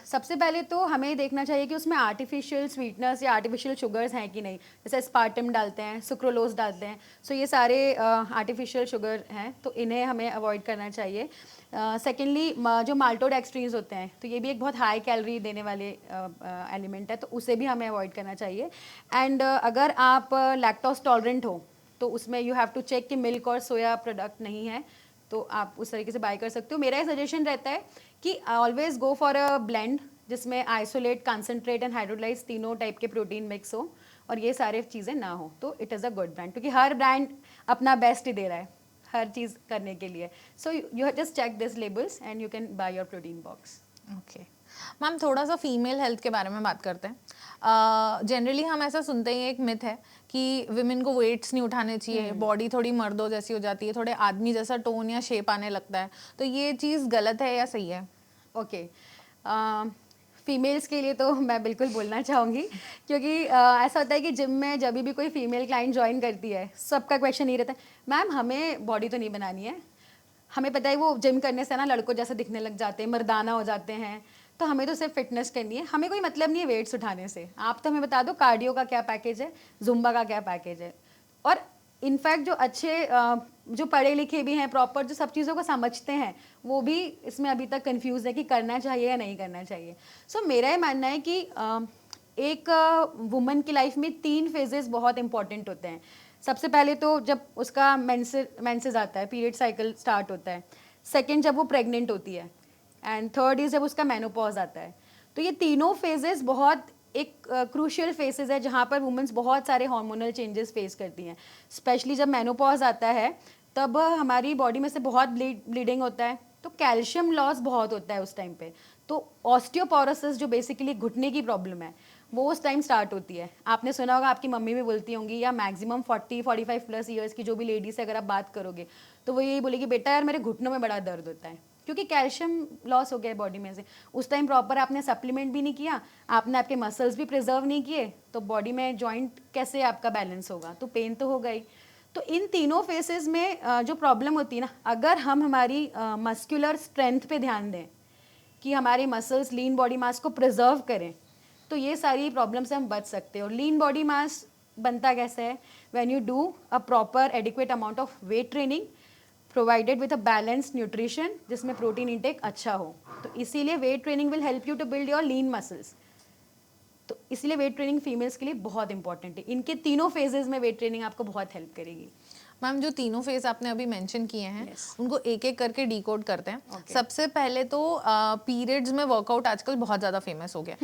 सबसे पहले तो हमें देखना चाहिए कि उसमें आर्टिफिशियल स्वीटनर्स या आर्टिफिशियल शुगर्स हैं कि नहीं। जैसे स्पार्टम डालते हैं, सुक्रोलोज डालते हैं, सो ये सारे आर्टिफिशियल शुगर हैं, तो इन्हें हमें अवॉइड करना चाहिए। सेकेंडली, जो माल्टोडेक्सट्रीन्स होते हैं, तो ये भी एक बहुत हाई कैलोरी देने वाले एलिमेंट है, तो उसे भी हमें अवॉइड करना चाहिए। एंड अगर आप लैक्टोज टॉलरेंट हो तो उसमें यू हैव टू चेक कि मिल्क और सोया प्रोडक्ट नहीं है, तो आप उस तरीके से बाय कर सकते हो। मेरा ये सजेशन रहता है कि always go for a blend, जिसमें आइसोलेट, कंसनट्रेट एंड हाइड्रोलाइज तीनों टाइप के प्रोटीन मिक्स हो और ये सारे चीज़ें ना हो, तो it is a good brand, क्योंकि हर ब्रांड अपना बेस्ट ही दे रहा है हर चीज़ करने के लिए। So you just check this labels and you can buy your protein box. Okay ma'am, थोड़ा सा फीमेल हेल्थ के बारे में बात करते हैं। जनरली हम ऐसा सुनते हैं, एक मिथ है कि विमेन को वेट्स नहीं उठाने चाहिए, बॉडी थोड़ी मर्दों जैसी हो जाती है, थोड़े आदमी जैसा टोन या शेप आने लगता है, तो ये चीज़ गलत है या सही है? ओके, फीमेल्स के लिए तो मैं बिल्कुल बोलना चाहूँगी, क्योंकि ऐसा होता है कि जिम में जब भी कोई फीमेल क्लाइंट ज्वाइन करती है, सबका क्वेश्चन ये रहता है, मैम हमें बॉडी तो नहीं बनानी है, हमें पता है वो जिम करने से ना लड़कों जैसे दिखने लग जाते हैं, मर्दाना हो जाते हैं, तो हमें तो सिर्फ फिटनेस करनी है, हमें कोई मतलब नहीं है वेट्स उठाने से। आप तो हमें बता दो कार्डियो का क्या पैकेज है, जुम्बा का क्या पैकेज है। और इनफैक्ट जो अच्छे जो पढ़े लिखे भी हैं, प्रॉपर जो सब चीज़ों को समझते हैं, वो भी इसमें अभी तक कंफ्यूज है कि करना चाहिए या नहीं करना चाहिए। सो मेरा ये मानना है कि एक वुमन की लाइफ में 3 फेजेस बहुत इंपॉर्टेंट होते हैं। सबसे पहले तो जब उसका मेंसेस आता है, पीरियड साइकिल स्टार्ट होता है। सेकेंड, जब वो प्रेग्नेंट होती है। एंड थर्ड इज जब उसका मेनोपॉज आता है। तो ये तीनों फेजेस बहुत एक क्रूशियल फेजेस है, जहाँ पर वुमेंस बहुत सारे हार्मोनल चेंजेस फेस करती हैं। स्पेशली जब मेनोपॉज आता है तब हमारी बॉडी में से बहुत ब्लीडिंग होता है, तो कैल्शियम लॉस बहुत होता है उस टाइम पे। तो ऑस्टियोपोरोसिस जो बेसिकली घुटने की प्रॉब्लम है, वो उस टाइम स्टार्ट होती है। आपने सुना होगा, आपकी मम्मी भी बोलती होंगी, या मैक्सिमम 40-45 प्लस ईयर्स की जो भी लेडीज से अगर आप बात करोगे तो वो यही बोलेगी, बेटा यार मेरे घुटनों में बड़ा दर्द होता है, क्योंकि कैल्शियम लॉस हो गया है बॉडी में से। उस टाइम प्रॉपर आपने सप्लीमेंट भी नहीं किया, आपने आपके मसल्स भी प्रिजर्व नहीं किए, तो बॉडी में जॉइंट कैसे आपका बैलेंस होगा, तो पेन तो होगा ही। तो इन तीनों फेसेस में जो प्रॉब्लम होती है ना, अगर हम हमारी मस्कुलर स्ट्रेंथ पे ध्यान दें कि हमारे मसल्स लीन बॉडी मास को प्रिजर्व करें, तो ये सारी प्रॉब्लम से हम बच सकते हैं। और लीन बॉडी मास बनता कैसे है? When you do a proper adequate amount of weight training provided with a balanced nutrition, जिसमें प्रोटीन इंटेक अच्छा हो। तो इसीलिए weight training will help you to build your lean muscles. तो इसलिए वेट ट्रेनिंग फीमेल्स के लिए बहुत इंपॉर्टेंट है। इनके तीनों फेजेस में वेट ट्रेनिंग आपको बहुत हेल्प करेगी। मैम, जो तीनों फेज आपने अभी मेंशन किए हैं, Yes. उनको एक एक करके डिकोड करते हैं। Okay. सबसे पहले तो पीरियड्स में वर्कआउट आजकल बहुत ज़्यादा फेमस हो गया।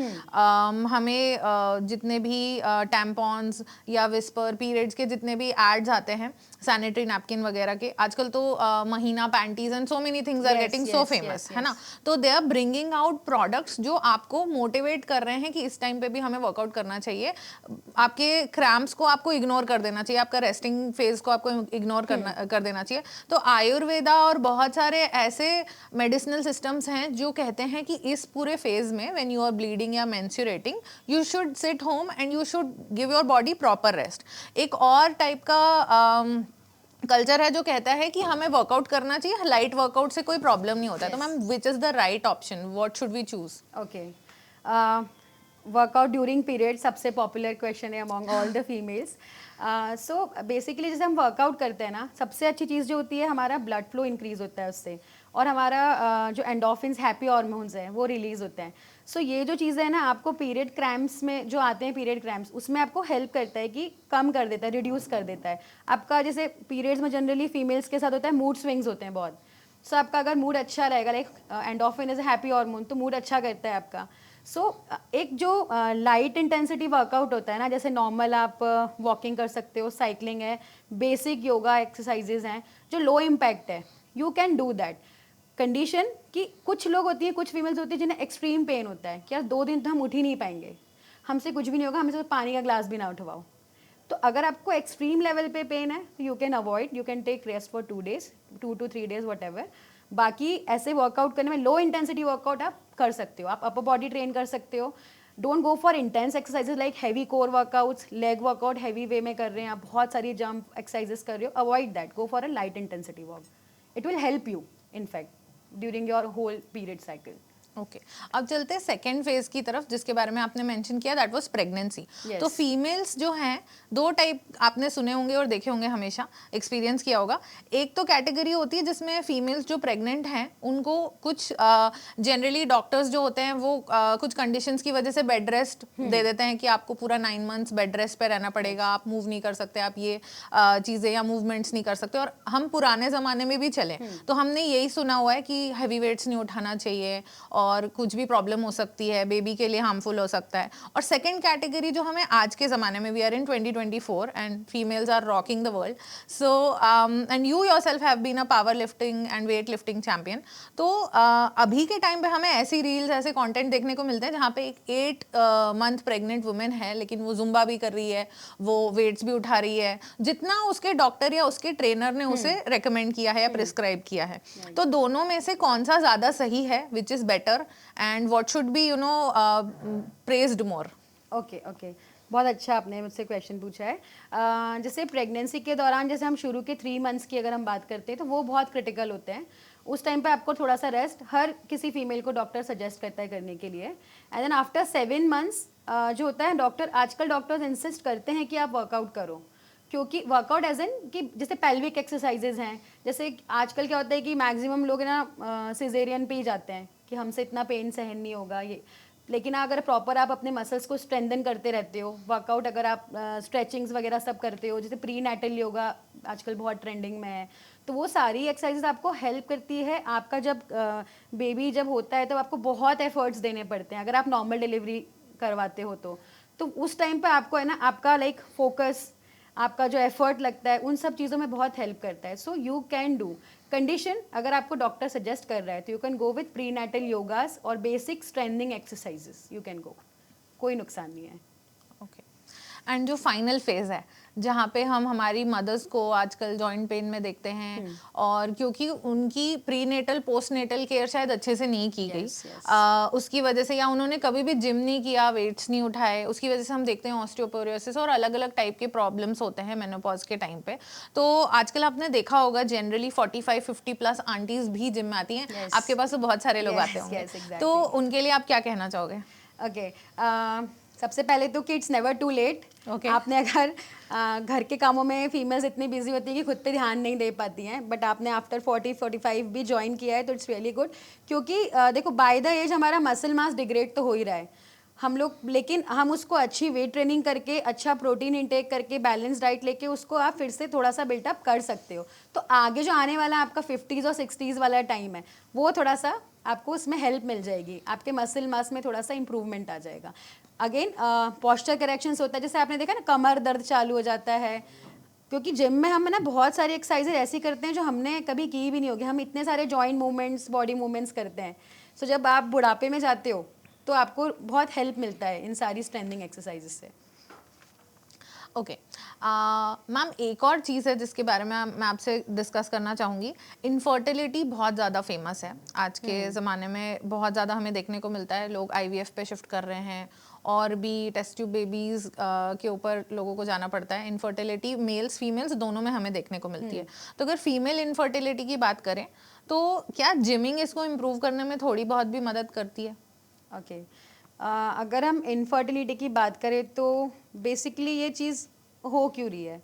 हमें जितने भी टैम्पॉन्स या विस्पर, पीरियड्स के जितने भी एड्स आते हैं, सैनिटरी नैपकिन वगैरह के, आजकल तो महीना panties and so many things are getting so famous, है ना? तो they are bringing out products जो आपको मोटिवेट कर रहे हैं कि इस टाइम पे भी हमें वर्कआउट करना चाहिए। आपके क्रैम्प्स को आपको इग्नोर कर देना चाहिए, आपका रेस्टिंग फेज को आपको इग्नोर कर देना चाहिए। तो आयुर्वेदा और बहुत सारे ऐसे मेडिसिनल सिस्टम्स हैं जो कहते हैं कि इस पूरे फेज में व्हेन यू आर ब्लीडिंग या menstruating, you should seat home and you should give your body proper rest. एक और टाइप का कल्चर है जो कहता है कि हमें वर्कआउट करना चाहिए, लाइट वर्कआउट से कोई प्रॉब्लम नहीं होता है। तो ma'am, which is the right option, what should we choose? Okay, workout during period सबसे पॉपुलर क्वेश्चन है among all the females. So basically जैसे हम वर्कआउट करते हैं ना, सबसे अच्छी चीज़ जो होती है हमारा ब्लड फ्लो इंक्रीज होता है उससे, और हमारा जो एंडोफिन्स हैप्पी हार्मोन्स हैं वो रिलीज होते हैं। सो ये जो चीज़ें हैं ना, आपको पीरियड क्रैम्प्स में जो आते हैं, पीरियड क्रैम्प्स, उसमें आपको हेल्प करता है कि कम कर देता है, रिड्यूस कर देता है आपका। जैसे पीरियड्स में जनरली फीमेल्स के साथ होता है मूड स्विंग्स होते हैं बहुत। सो आपका अगर मूड अच्छा रहेगा, like endorphin is a happy hormone, तो मूड अच्छा करता है आपका। एक जो लाइट इंटेंसिटी वर्कआउट होता है ना, जैसे नॉर्मल आप वॉकिंग कर सकते हो, साइकिलिंग है, बेसिक योगा एक्सरसाइजेज हैं जो लो इम्पैक्ट है, you can do that. Condition कि कुछ लोग होती हैं, कुछ फीमेल्स होती हैं जिन्हें एक्सट्रीम पेन होता है कि यार 2 दिन तो हम उठ ही नहीं पाएंगे, हमसे कुछ भी नहीं होगा, हमसे तो पानी का ग्लास भी ना उठवाओ। तो अगर आपको एक्सट्रीम लेवल पे पेन है तो you can avoid, you can take rest for 2 days, 2 to 3 days what. बाकी ऐसे वर्कआउट करने में लो इंटेंसिटी वर्कआउट आप कर सकते हो, आप अपर बॉडी ट्रेन कर सकते हो। Don't go for intense exercises like heavy core workouts, leg workout heavy way में कर रहे हैं आप, बहुत सारी जंप एक्सरसाइजेस कर रहे हो, avoid that, go for a light intensity work, it will help you in fact during your whole period cycle. Okay अब चलते हैं सेकेंड फेज की तरफ, जिसके बारे में आपने मेंशन किया, दैट वाज प्रेगनेंसी। तो फीमेल्स जो हैं, 2 टाइप आपने सुने होंगे और देखे होंगे, हमेशा एक्सपीरियंस किया होगा। एक तो कैटेगरी होती है जिसमें फीमेल्स जो प्रेग्नेंट हैं उनको कुछ जनरली डॉक्टर्स जो होते हैं वो कुछ कंडीशंस की वजह से बेड रेस्ट दे देते हैं कि आपको पूरा 9 months बेड रेस्ट पे रहना पड़ेगा, आप मूव नहीं कर सकते, आप ये चीज़ें या मूवमेंट्स नहीं कर सकते। और हम पुराने ज़माने में भी चले तो हमने यही सुना हुआ है कि हैवी वेट्स नहीं उठाना चाहिए और कुछ भी प्रॉब्लम हो सकती है, बेबी के लिए हार्मफुल हो सकता है। और सेकंड कैटेगरी जो हमें आज के ज़माने में, we are in 2024 and females are rocking the world, so and you yourself have been a power lifting and weight lifting champion. तो अभी के टाइम पे हमें ऐसी रील्स, ऐसे कंटेंट देखने को मिलते हैं जहाँ पे एक 8 month प्रेग्नेंट वुमेन है, लेकिन वो जुम्बा भी कर रही है, वो वेट्स भी उठा रही है जितना उसके डॉक्टर या उसके ट्रेनर ने उसे रेकमेंड किया है या प्रिस्क्राइब किया है। तो दोनों में से कौन सा ज़्यादा सही है, which is better, and what should be praised more? Okay, बहुत अच्छा आपने मुझसे क्वेश्चन पूछा है। जैसे प्रेगनेंसी के दौरान, जैसे हम शुरू के 3 months की अगर हम बात करते हैं तो वो बहुत क्रिटिकल होते हैं। उस टाइम पे आपको थोड़ा सा रेस्ट हर किसी फीमेल को डॉक्टर सजेस्ट करता है करने के लिए। एंड देन आफ्टर 7 months जो होता है, आजकल डॉक्टर्स इंसिस्ट करते हैं कि आप वर्कआउट करो, क्योंकि वर्कआउट एज एन कि जैसे पेल्विक एक्सरसाइजेज हैं, जैसे आजकल क्या होता है कि मैक्सिमम लोग ना सिजेरियन पे ही जाते हैं कि हमसे इतना पेन सहन नहीं होगा ये। लेकिन अगर प्रॉपर आप अपने मसल्स को स्ट्रेंथन करते रहते हो, वर्कआउट अगर आप स्ट्रेचिंग्स वगैरह सब करते हो, जैसे प्री नैटल योगा आजकल बहुत ट्रेंडिंग में है, तो वो सारी एक्सरसाइजेज आपको हेल्प करती है। आपका जब बेबी जब होता है तो आपको बहुत एफर्ट्स देने पड़ते हैं, अगर आप नॉर्मल डिलीवरी करवाते हो तो उस टाइम पे आपको है ना, आपका लाइक फोकस, आपका जो एफर्ट लगता है, उन सब चीज़ों में बहुत हेल्प करता है। So you can do condition, अगर आपको डॉक्टर सजेस्ट कर रहा है तो you can go with prenatal yogas और basic strengthening exercises, you can go, कोई नुकसान नहीं है। ओके एंड जो फाइनल फेज है जहाँ पे हम हमारी मदर्स को आजकल जॉइंट पेन में देखते हैं, और क्योंकि उनकी प्रीनेटल पोस्टनेटल केयर शायद अच्छे से नहीं की गई, उसकी वजह से, या उन्होंने कभी भी जिम नहीं किया, वेट्स नहीं उठाए, उसकी वजह से हम देखते हैं ऑस्टियोपोरोसिस और अलग अलग टाइप के प्रॉब्लम्स होते हैं मेनोपॉज के टाइम पे। तो आजकल आपने देखा होगा जनरली 45-50+ आंटीज भी जिम में आती हैं, आपके पास तो बहुत सारे लोग आते होंगे, तो उनके लिए आप क्या कहना चाहोगे? ओके, सबसे पहले तो किड्स नेवर टू लेट। आपने अगर घर के कामों में फीमेल्स इतनी बिजी होती है कि खुद पे ध्यान नहीं दे पाती हैं, बट आपने आफ्टर 40-45 भी ज्वाइन किया है तो इट्स रियली गुड, क्योंकि देखो बाय द एज हमारा मसल मास डिग्रेड तो हो ही रहा है हम लोग, लेकिन हम उसको अच्छी वेट ट्रेनिंग करके, अच्छा प्रोटीन इंटेक करके, बैलेंस डाइट लेके उसको आप फिर से थोड़ा सा बिल्टअप कर सकते हो। तो आगे जो आने वाला आपका 50s और 60s वाला टाइम है, वो थोड़ा सा आपको उसमें हेल्प मिल जाएगी, आपके मसल मास में थोड़ा सा इंप्रूवमेंट आ जाएगा। अगेन पॉस्चर करेक्शंस होता है, जैसे आपने देखा ना कमर दर्द चालू हो जाता है, क्योंकि जिम में हम ना बहुत सारी एक्सरसाइजेज ऐसी करते हैं जो हमने कभी की भी नहीं होगी, हम इतने सारे जॉइंट मूवमेंट्स, बॉडी मूवमेंट्स करते हैं। सो जब आप बुढ़ापे में जाते हो तो आपको बहुत हेल्प मिलता है इन सारी स्ट्रेंथनिंग एक्सरसाइजेज से। ओके मैम, एक और चीज़ है जिसके बारे में मैं आपसे डिस्कस करना चाहूँगी। इनफर्टिलिटी बहुत ज़्यादा फेमस है आज के ज़माने में, बहुत ज़्यादा हमें देखने को मिलता है, लोग IVF पे शिफ्ट कर रहे हैं और भी टेस्ट ट्यूब बेबीज़ के ऊपर लोगों को जाना पड़ता है। इनफर्टिलिटी मेल्स फीमेल्स दोनों में हमें देखने को मिलती है। तो अगर फीमेल इनफर्टिलिटी की बात करें तो क्या जिमिंग इसको इम्प्रूव करने में थोड़ी बहुत भी मदद करती है? ओके, अगर हम इनफर्टिलिटी की बात करें तो बेसिकली ये चीज़ हो क्यों रही है,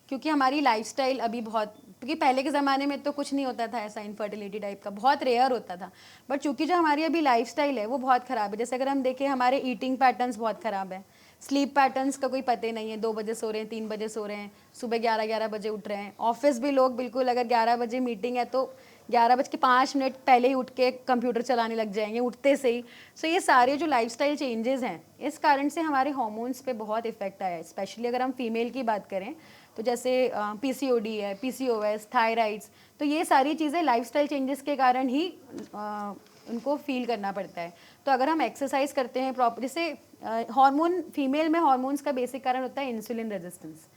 क्योंकि हमारी लाइफस्टाइल अभी बहुत, क्योंकि पहले के ज़माने में तो कुछ नहीं होता था ऐसा इनफर्टिलिटी टाइप का, बहुत रेयर होता था, बट चूंकि जो हमारी अभी लाइफस्टाइल है वो बहुत ख़राब है। जैसे अगर हम देखें हमारे ईटिंग पैटर्न्स बहुत ख़राब है, स्लीप पैटर्न्स का कोई पता ही नहीं है, 2 बजे सो रहे हैं, 3 बजे सो रहे हैं, सुबह 11-11 बजे उठ रहे हैं। ऑफिस भी लोग बिल्कुल, अगर 11 बजे मीटिंग है तो 11 बज के 5 मिनट पहले ही उठ के कंप्यूटर चलाने लग जाएंगे उठते से ही। सो ये सारे जो लाइफस्टाइल चेंजेस हैं, इस कारण से हमारे हार्मोन्स पे बहुत इफेक्ट आया है। स्पेशली अगर हम फीमेल की बात करें तो जैसे पीसीओडी है, पीसीओएस, थायराइड्स, तो ये सारी चीज़ें लाइफस्टाइल चेंजेस के कारण ही उनको फील करना पड़ता है। तो अगर हम एक्सरसाइज करते हैं प्रॉपर, जैसे हार्मोन, फीमेल में हार्मोन्स का बेसिक कारण होता है इंसुलिन रेजिस्टेंस।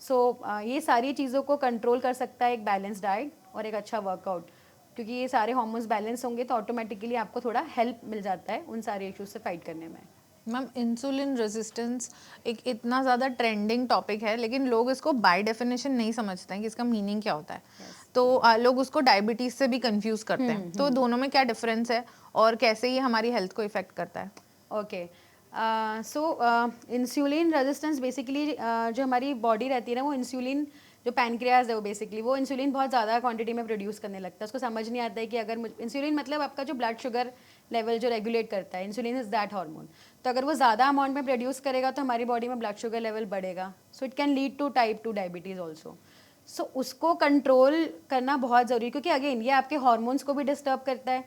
सो ये सारी चीज़ों को कंट्रोल कर सकता है एक बैलेंस डाइट और एक अच्छा वर्कआउट, क्योंकि ये सारे हार्मोन्स बैलेंस होंगे तो ऑटोमेटिकली आपको थोड़ा हेल्प मिल जाता है उन सारे इश्यूज से फाइट करने में। मैम, इंसुलिन रेजिस्टेंस एक इतना ज़्यादा ट्रेंडिंग टॉपिक है, लेकिन लोग इसको बाय डेफिनेशन नहीं समझते हैं कि इसका मीनिंग क्या होता है। तो लोग उसको डायबिटीज़ से भी कंफ्यूज करते हैं। तो दोनों में क्या डिफरेंस है और कैसे ये हमारी हेल्थ को इफेक्ट करता है? ओके, सो इंसुलिन रेजिस्टेंस बेसिकली जो हमारी बॉडी रहती है ना, वो इंसुलिन, जो पैनक्रियाज है वो बेसिकली वो इंसुलिन बहुत ज़्यादा क्वांटिटी में प्रोड्यूस करने लगता है। उसको समझ नहीं आता है कि अगर इंसुलिन मतलब आपका जो ब्लड शुगर लेवल जो रेगुलेट करता है, इंसुलिन इज दैट हार्मोन। तो अगर वो ज़्यादा अमाउंट में प्रोड्यूस करेगा तो हमारी बॉडी में ब्लड शुगर लेवल बढ़ेगा, so it can lead to type 2 diabetes also. So उसको कंट्रोल करना बहुत ज़रूरी है, क्योंकि अगेन ये आपके हार्मोन्स को भी डिस्टर्ब करता है।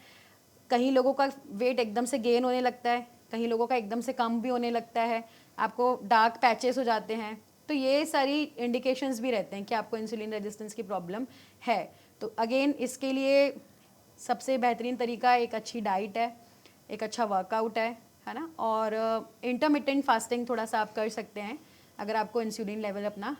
कहीं लोगों का वेट एकदम से गेन होने लगता है, कहीं लोगों का एकदम से कम भी होने लगता है, आपको डार्क पैचेस हो जाते हैं। तो ये सारी इंडिकेशंस भी रहते हैं कि आपको इंसुलिन रेजिस्टेंस की प्रॉब्लम है। तो अगेन इसके लिए सबसे बेहतरीन तरीका एक अच्छी डाइट है, एक अच्छा वर्कआउट है ना, और इंटरमिटेंट फास्टिंग थोड़ा सा आप कर सकते हैं अगर आपको इंसुलिन लेवल अपना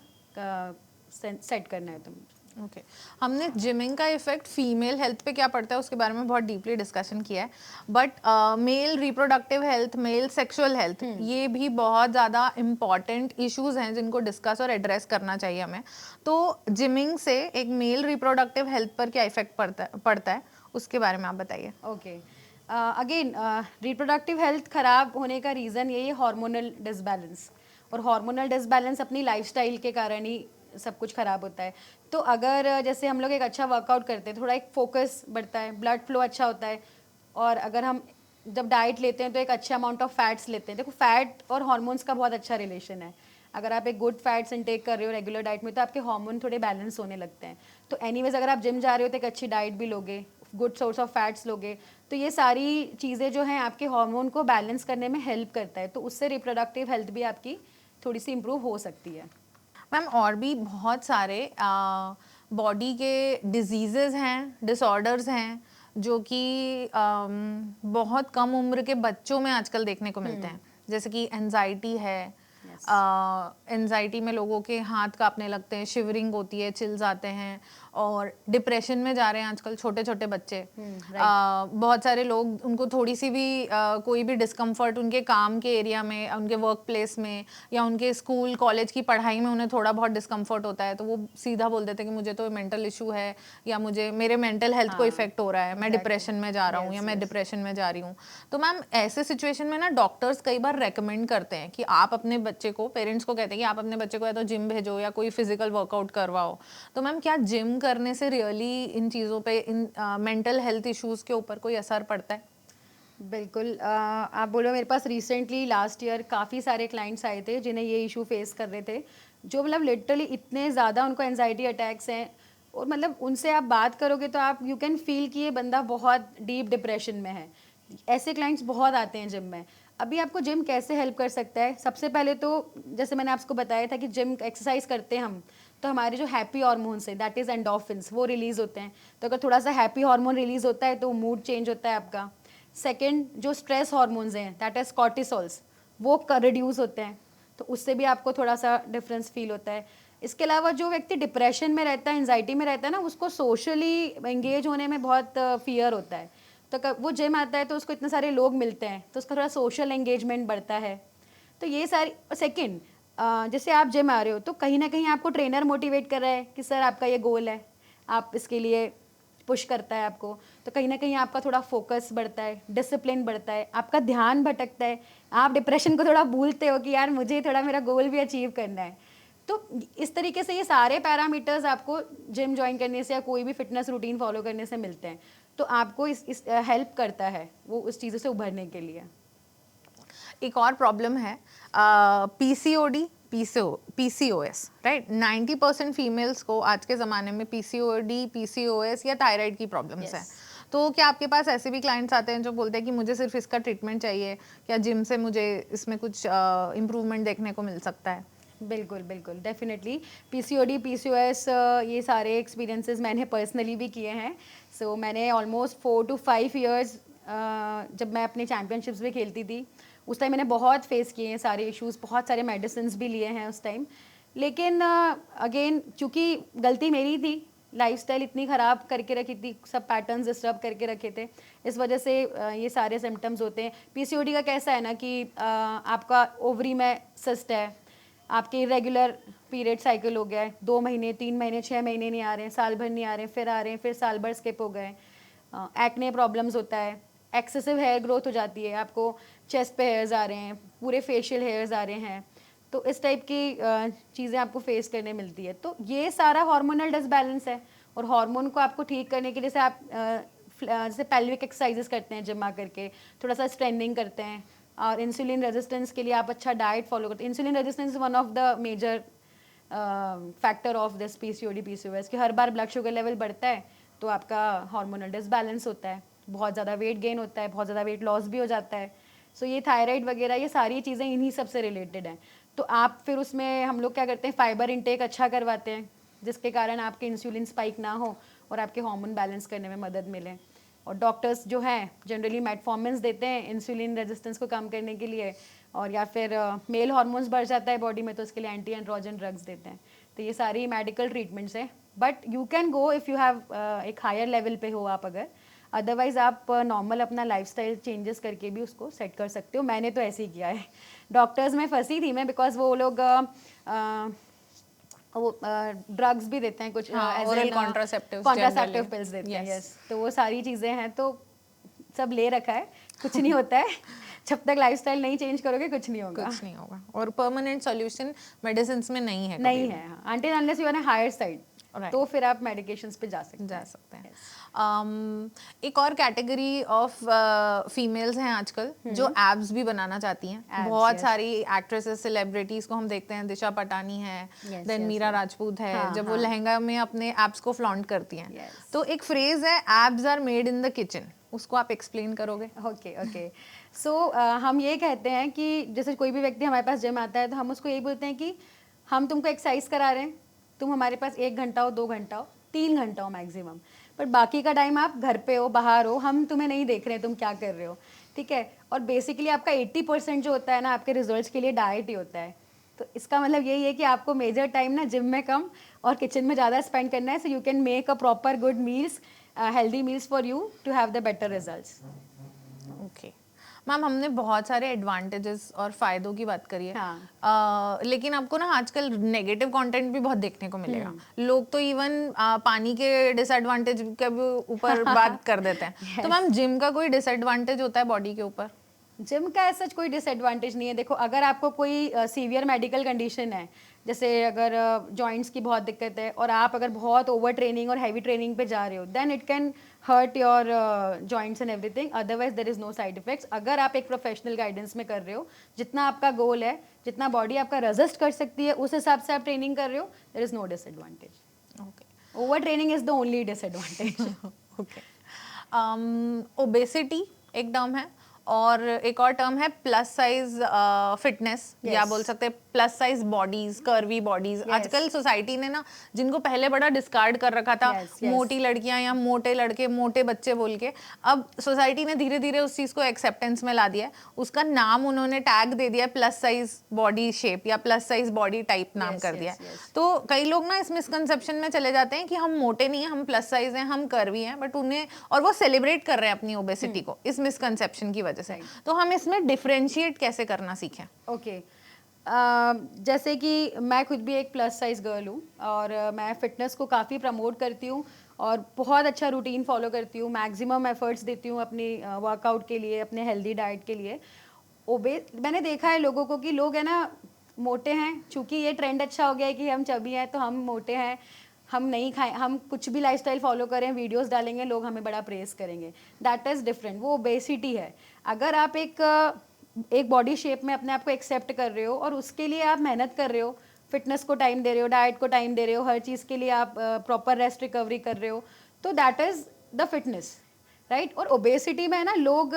सेट करना है तो। ओके, हमने जिमिंग का इफेक्ट फीमेल हेल्थ पे क्या पड़ता है उसके बारे में बहुत डीपली डिस्कशन किया है, but male reproductive health, male sexual health, ये भी बहुत ज़्यादा इम्पॉर्टेंट इश्यूज हैं जिनको डिस्कस और एड्रेस करना चाहिए हमें। तो जिमिंग से एक मेल रिप्रोडक्टिव हेल्थ पर क्या इफेक्ट पड़ता है उसके बारे में आप बताइए। ओके, अगेन रिप्रोडक्टिव हेल्थ खराब होने का रीज़न यही है हार्मोनल डिसबैलेंस, और हार्मोनल डिसबैलेंस अपनी लाइफस्टाइल के कारण ही सब कुछ खराब होता है। तो अगर जैसे हम लोग एक अच्छा वर्कआउट करते हैं, थोड़ा एक फोकस बढ़ता है, ब्लड फ्लो अच्छा होता है, और अगर हम जब डाइट लेते हैं तो एक अच्छे अमाउंट ऑफ फैट्स लेते हैं। देखो, फैट और हार्मोन्स का बहुत अच्छा रिलेशन है। अगर आप एक गुड फैट्स इनटेक कर रहे हो रेगुलर डाइट में तो आपके हार्मोन थोड़े बैलेंस होने लगते हैं। तो एनीवेज अगर आप जिम जा रहे हो तो एक अच्छी डाइट भी लोगे, गुड सोर्स ऑफ फैट्स लोगे, तो ये सारी चीज़ें जो हैं आपके हार्मोन को बैलेंस करने में हेल्प करता है। तो उससे रिप्रोडक्टिव हेल्थ भी आपकी थोड़ी सी इम्प्रूव हो सकती है। मैम, और भी बहुत सारे बॉडी के डिजीज़ेज़ हैं, डिसऑर्डर्स हैं जो कि बहुत कम उम्र के बच्चों में आजकल देखने को मिलते हैं, जैसे कि एंजाइटी है। एंजाइटी में लोगों के हाथ कांपने लगते हैं, शिवरिंग होती है, चिल्स आते हैं, और डिप्रेशन में जा रहे हैं आजकल छोटे छोटे बच्चे। बहुत सारे लोग, उनको थोड़ी सी भी कोई भी डिस्कम्फर्ट उनके काम के एरिया में, उनके वर्क प्लेस में, या उनके स्कूल कॉलेज की पढ़ाई में उन्हें थोड़ा बहुत डिस्कम्फर्ट होता है तो वो सीधा बोल देते हैं कि मुझे तो मेंटल इशू है, या मुझे मेरे मेंटल हेल्थ को इफेक्ट हो रहा है, मैं डिप्रेशन में जा रहा हूँ, या मैं डिप्रेशन में जा रही हूँ। तो मैम, ऐसे सिचुएशन में ना डॉक्टर्स कई बार रेकमेंड करते हैं कि आप अपने बच्चे को, पेरेंट्स को कहते हैं कि आप अपने बच्चे को या तो जिम भेजो या कोई फिजिकल वर्कआउट करवाओ। तो मैम, क्या जिम करने से रियली इन चीज़ों पे, इन मेंटल हेल्थ इश्यूज के ऊपर कोई असर पड़ता है? बिल्कुल, आप बोलो, मेरे पास रिसेंटली लास्ट ईयर काफ़ी सारे क्लाइंट्स आए थे जिन्हें ये इशू फेस कर रहे थे, जो मतलब लिटरली इतने ज़्यादा उनको एंजाइटी अटैक्स हैं, और मतलब उनसे आप बात करोगे तो आप यू कैन फील कि ये बंदा बहुत डीप डिप्रेशन में है। ऐसे क्लाइंट्स बहुत आते हैं जिम में। अभी आपको जिम कैसे हेल्प कर सकता है? सबसे पहले तो जैसे मैंने आपको बताया था कि जिम एक्सरसाइज करते हैं हम, तो हमारे जो हैप्पी हार्मोन्स है, दैट इज़ एंडोर्फिन्स, वो रिलीज़ होते हैं। तो अगर थोड़ा सा हैप्पी हार्मोन रिलीज़ होता है तो मूड चेंज होता है आपका। सेकेंड, जो स्ट्रेस हार्मोन्स हैं, दैट इज़ कॉर्टिसोल्स, वो रिड्यूस होते हैं, तो उससे भी आपको थोड़ा सा डिफरेंस फील होता है। इसके अलावा जो व्यक्ति डिप्रेशन में रहता है, एंजाइटी में रहता है ना, उसको सोशली एंगेज होने में बहुत फियर होता है। तो वो जिम आता है तो उसको इतने सारे लोग मिलते हैं तो उसका थोड़ा सोशल एंगेजमेंट बढ़ता है। तो ये सारी, सेकेंड, जैसे आप जिम आ रहे हो तो कहीं ना कहीं आपको ट्रेनर मोटिवेट कर रहा है कि सर आपका ये गोल है, आप इसके लिए पुश करता है आपको, तो कहीं ना कहीं आपका थोड़ा फोकस बढ़ता है, डिसिप्लिन बढ़ता है, आपका ध्यान भटकता है, आप डिप्रेशन को थोड़ा भूलते हो कि यार मुझे थोड़ा मेरा गोल भी अचीव करना है। तो इस तरीके से ये सारे पैरामीटर्स आपको जिम ज्वाइन करने से या कोई भी फिटनेस रूटीन फॉलो करने से मिलते हैं, तो आपको इस हेल्प करता है वो उस चीज़ों से उभरने के लिए। एक और प्रॉब्लम है पीसीओडी, पीसीओएस, राइट। 90% फीमेल्स को आज के ज़माने में पीसीओडी, पीसीओएस या थायराइड की प्रॉब्लम्स हैं। तो क्या आपके पास ऐसे भी क्लाइंट्स आते हैं जो बोलते हैं कि मुझे सिर्फ इसका ट्रीटमेंट चाहिए, क्या जिम से मुझे इसमें कुछ इम्प्रूवमेंट देखने को मिल सकता है? बिल्कुल बिल्कुल, डेफिनेटली पीसीओडी, पीसीओएस ये सारे एक्सपीरियंसेस मैंने पर्सनली भी किए हैं। सो मैंने ऑलमोस्ट 4 to 5 ईयर्स जब मैं अपने चैम्पियनशिप्स में खेलती थी उस टाइम मैंने बहुत फेस किए हैं सारे इश्यूज, बहुत सारे मेडिसिन भी लिए हैं उस टाइम। लेकिन अगेन चूँकि गलती मेरी थी, लाइफस्टाइल इतनी ख़राब करके रखी थी, सब पैटर्न्स डिस्टर्ब करके रखे थे, इस वजह से ये सारे सिम्टम्स होते हैं। पीसीओडी का कैसा है ना कि आपका ओवरी में सिस्ट है, आपके इरेगुलर पीरियड साइकिल हो गया है, 2 महीने 3 महीने 6 महीने नहीं आ रहे हैं, साल भर नहीं आ रहे हैं, फिर आ रहे हैं, फिर साल भर स्किप हो गए। एक्ने प्रॉब्लम्स होता है, एक्सेसिव हेयर ग्रोथ हो जाती है, आपको चेस्ट पे हेयर्स आ रहे हैं, पूरे फेशियल हेयर्स आ रहे हैं, तो इस टाइप की चीज़ें आपको फेस करने मिलती है। तो ये सारा हार्मोनल डिसबैलेंस है, और हार्मोन को आपको ठीक करने के लिए जैसे आप जैसे पेल्विक एक्सरसाइजेस करते हैं जिम आकर के, थोड़ा सा स्ट्रेंथनिंग करते हैं, और इंसुलिन रेजिस्टेंस के लिए आप अच्छा डाइट फॉलो करते हैं। Insulin resistance one of the major factor of this PCOD PCOS, कि हर बार ब्लड शुगर लेवल बढ़ता है तो आपका हार्मोनल डिसबैलेंस होता है, बहुत ज़्यादा वेट गेन होता है, बहुत ज़्यादा वेट लॉस भी हो जाता है। सो ये थायराइड वगैरह ये सारी चीज़ें इन्हीं सब से रिलेटेड हैं। तो आप फिर उसमें हम लोग क्या करते हैं, फाइबर इंटेक अच्छा करवाते हैं जिसके कारण आपके इंसुलिन स्पाइक ना हो और आपके हार्मोन बैलेंस करने में मदद मिले। और डॉक्टर्स जो हैं जनरली मेटफॉर्मिन्स देते हैं इंसुलिन रेजिस्टेंस को कम करने के लिए, और या फिर मेल हार्मोन्स बढ़ जाता है बॉडी में तो उसके लिए एंटी एंड्रोजन ड्रग्स देते हैं। तो ये सारी मेडिकल ट्रीटमेंट्स हैं, but you can go if you have एक हायर लेवल पे हो आप अगर, अदरवाइज आप नॉर्मल अपना लाइफस्टाइल चेंजेस करके भी उसको सेट कर सकते हो। मैंने तो ऐसे ही किया है। डॉक्टर्स में फंसी थी मैं, बिकॉज वो लोग वो ड्रग्स भी देते हैं कुछ, ओरल कॉन्ट्रासेप्टिव पिल्स देते हैं, यस। तो वो सारी चीज़ें हैं, तो सब ले रखा है, कुछ नहीं होता है। जब तक लाइफस्टाइल नहीं चेंज करोगे कुछ नहीं होगा, कुछ नहीं होगा। और परमानेंट सॉल्यूशन मेडिसिन में नहीं है, नहीं है, until unless you are on higher side, तो फिर आप मेडिकेशंस पे जा सकते हैं। एक और कैटेगरी ऑफ फीमेल्स हैं आजकल जो एब्स भी बनाना चाहती हैं। बहुत सारी एक्ट्रेसेस, सेलिब्रिटीज को हम देखते हैं, दिशा पटानी है, देन मीरा राजपूत है, जब वो लहंगा में अपने एब्स को फ्लॉन्ट करती हैं। तो एक फ्रेज है, abs are made in the kitchen, उसको आप एक्सप्लेन करोगे? ओके। सो हम ये कहते हैं कि जैसे कोई भी व्यक्ति हमारे पास जिम आता है तो हम उसको यही बोलते हैं कि हम तुमको एक्सरसाइज करा रहे हैं, तुम हमारे पास 1 घंटा हो, 2 घंटा हो, 3 घंटा हो मैक्सिमम, पर बाकी का टाइम आप घर पे हो, बाहर हो, हम तुम्हें नहीं देख रहे हैं तुम क्या कर रहे हो, ठीक है। और बेसिकली आपका 80% जो होता है ना आपके रिजल्ट्स के लिए डाइट ही होता है। तो इसका मतलब यही है कि आपको मेजर टाइम ना जिम में कम और किचन में ज़्यादा स्पेंड करना है, so you can make a proper good meals, healthy meals for you to have the better results. Okay ma'am, हमने बहुत सारे एडवांटेजेस और फायदों की बात करी है। लेकिन आपको ना आजकल नेगेटिव कंटेंट भी बहुत देखने को मिलेगा। लोग तो इवन पानी के डिसएडवांटेज के भी ऊपर बात कर देते हैं। तो मैम, जिम का कोई डिसएडवांटेज होता है बॉडी के ऊपर? जिम का ऐसा कोई डिसएडवांटेज नहीं है। देखो, अगर आपको कोई सीवियर मेडिकल कंडीशन है, जैसे अगर जॉइंट्स की बहुत दिक्कत है और आप अगर बहुत ओवर ट्रेनिंग और हैवी ट्रेनिंग पे जा रहे हो, then it can hurt your joints and everything, otherwise there is no side effects. अगर आप एक प्रोफेशनल गाइडेंस में कर रहे हो, जितना आपका गोल है, जितना बॉडी आपका रेजिस्ट कर सकती है, उस हिसाब से आप ट्रेनिंग कर रहे हो, there is no disadvantage. Over training is the only disadvantage. Okay. Obesity एक टर्म है, और एक और टर्म है प्लस साइज फिटनेस, या बोल सकते हैं plus size bodies, curvy bodies. आजकल सोसाइटी ने ना, जिनको पहले बड़ा डिस्कार्ड कर रखा था, मोटी लड़कियां या मोटे लड़के, मोटे बच्चे बोल के, अब सोसाइटी ने धीरे धीरे उस चीज को एक्सेप्टेंस में ला दिया है। उसका नाम उन्होंने टैग दे दिया प्लस साइज बॉडी शेप या प्लस साइज बॉडी टाइप नाम कर दिया है। तो कई लोग ना इस मिसकंसेप्शन में चले जाते हैं कि हम मोटे नहीं हैं, हम प्लस साइज हैं, हम कर्वी हैं, बट उन्हें, और वो सेलिब्रेट कर रहे हैं अपनी ओबेसिटी को इस मिसकंसेप्शन की वजह से। तो हम इसमें डिफरेंशिएट कैसे करना सीखें? ओके, जैसे कि मैं खुद भी एक प्लस साइज गर्ल हूँ और मैं फिटनेस को काफ़ी प्रमोट करती हूँ, और बहुत अच्छा रूटीन फॉलो करती हूँ, मैक्सिमम एफर्ट्स देती हूँ अपनी वर्कआउट के लिए, अपने हेल्दी डाइट के लिए। मैंने देखा है लोगों को कि लोग है ना मोटे हैं, चूंकि ये ट्रेंड अच्छा हो गया है कि हम चबी हैं तो हम मोटे हैं, हम नहीं खाएं, हम कुछ भी लाइफस्टाइल फॉलो करें, वीडियोस डालेंगे, लोग हमें बड़ा प्रेस करेंगे। दैट इज़ डिफरेंट, वो ओबेसिटी है। अगर आप एक बॉडी शेप में अपने आप को एक्सेप्ट कर रहे हो और उसके लिए आप मेहनत कर रहे हो, फिटनेस को टाइम दे रहे हो, डाइट को टाइम दे रहे हो, हर चीज़ के लिए आप प्रॉपर रेस्ट रिकवरी कर रहे हो, तो that is the fitness, right. और ओबेसिटी में है ना लोग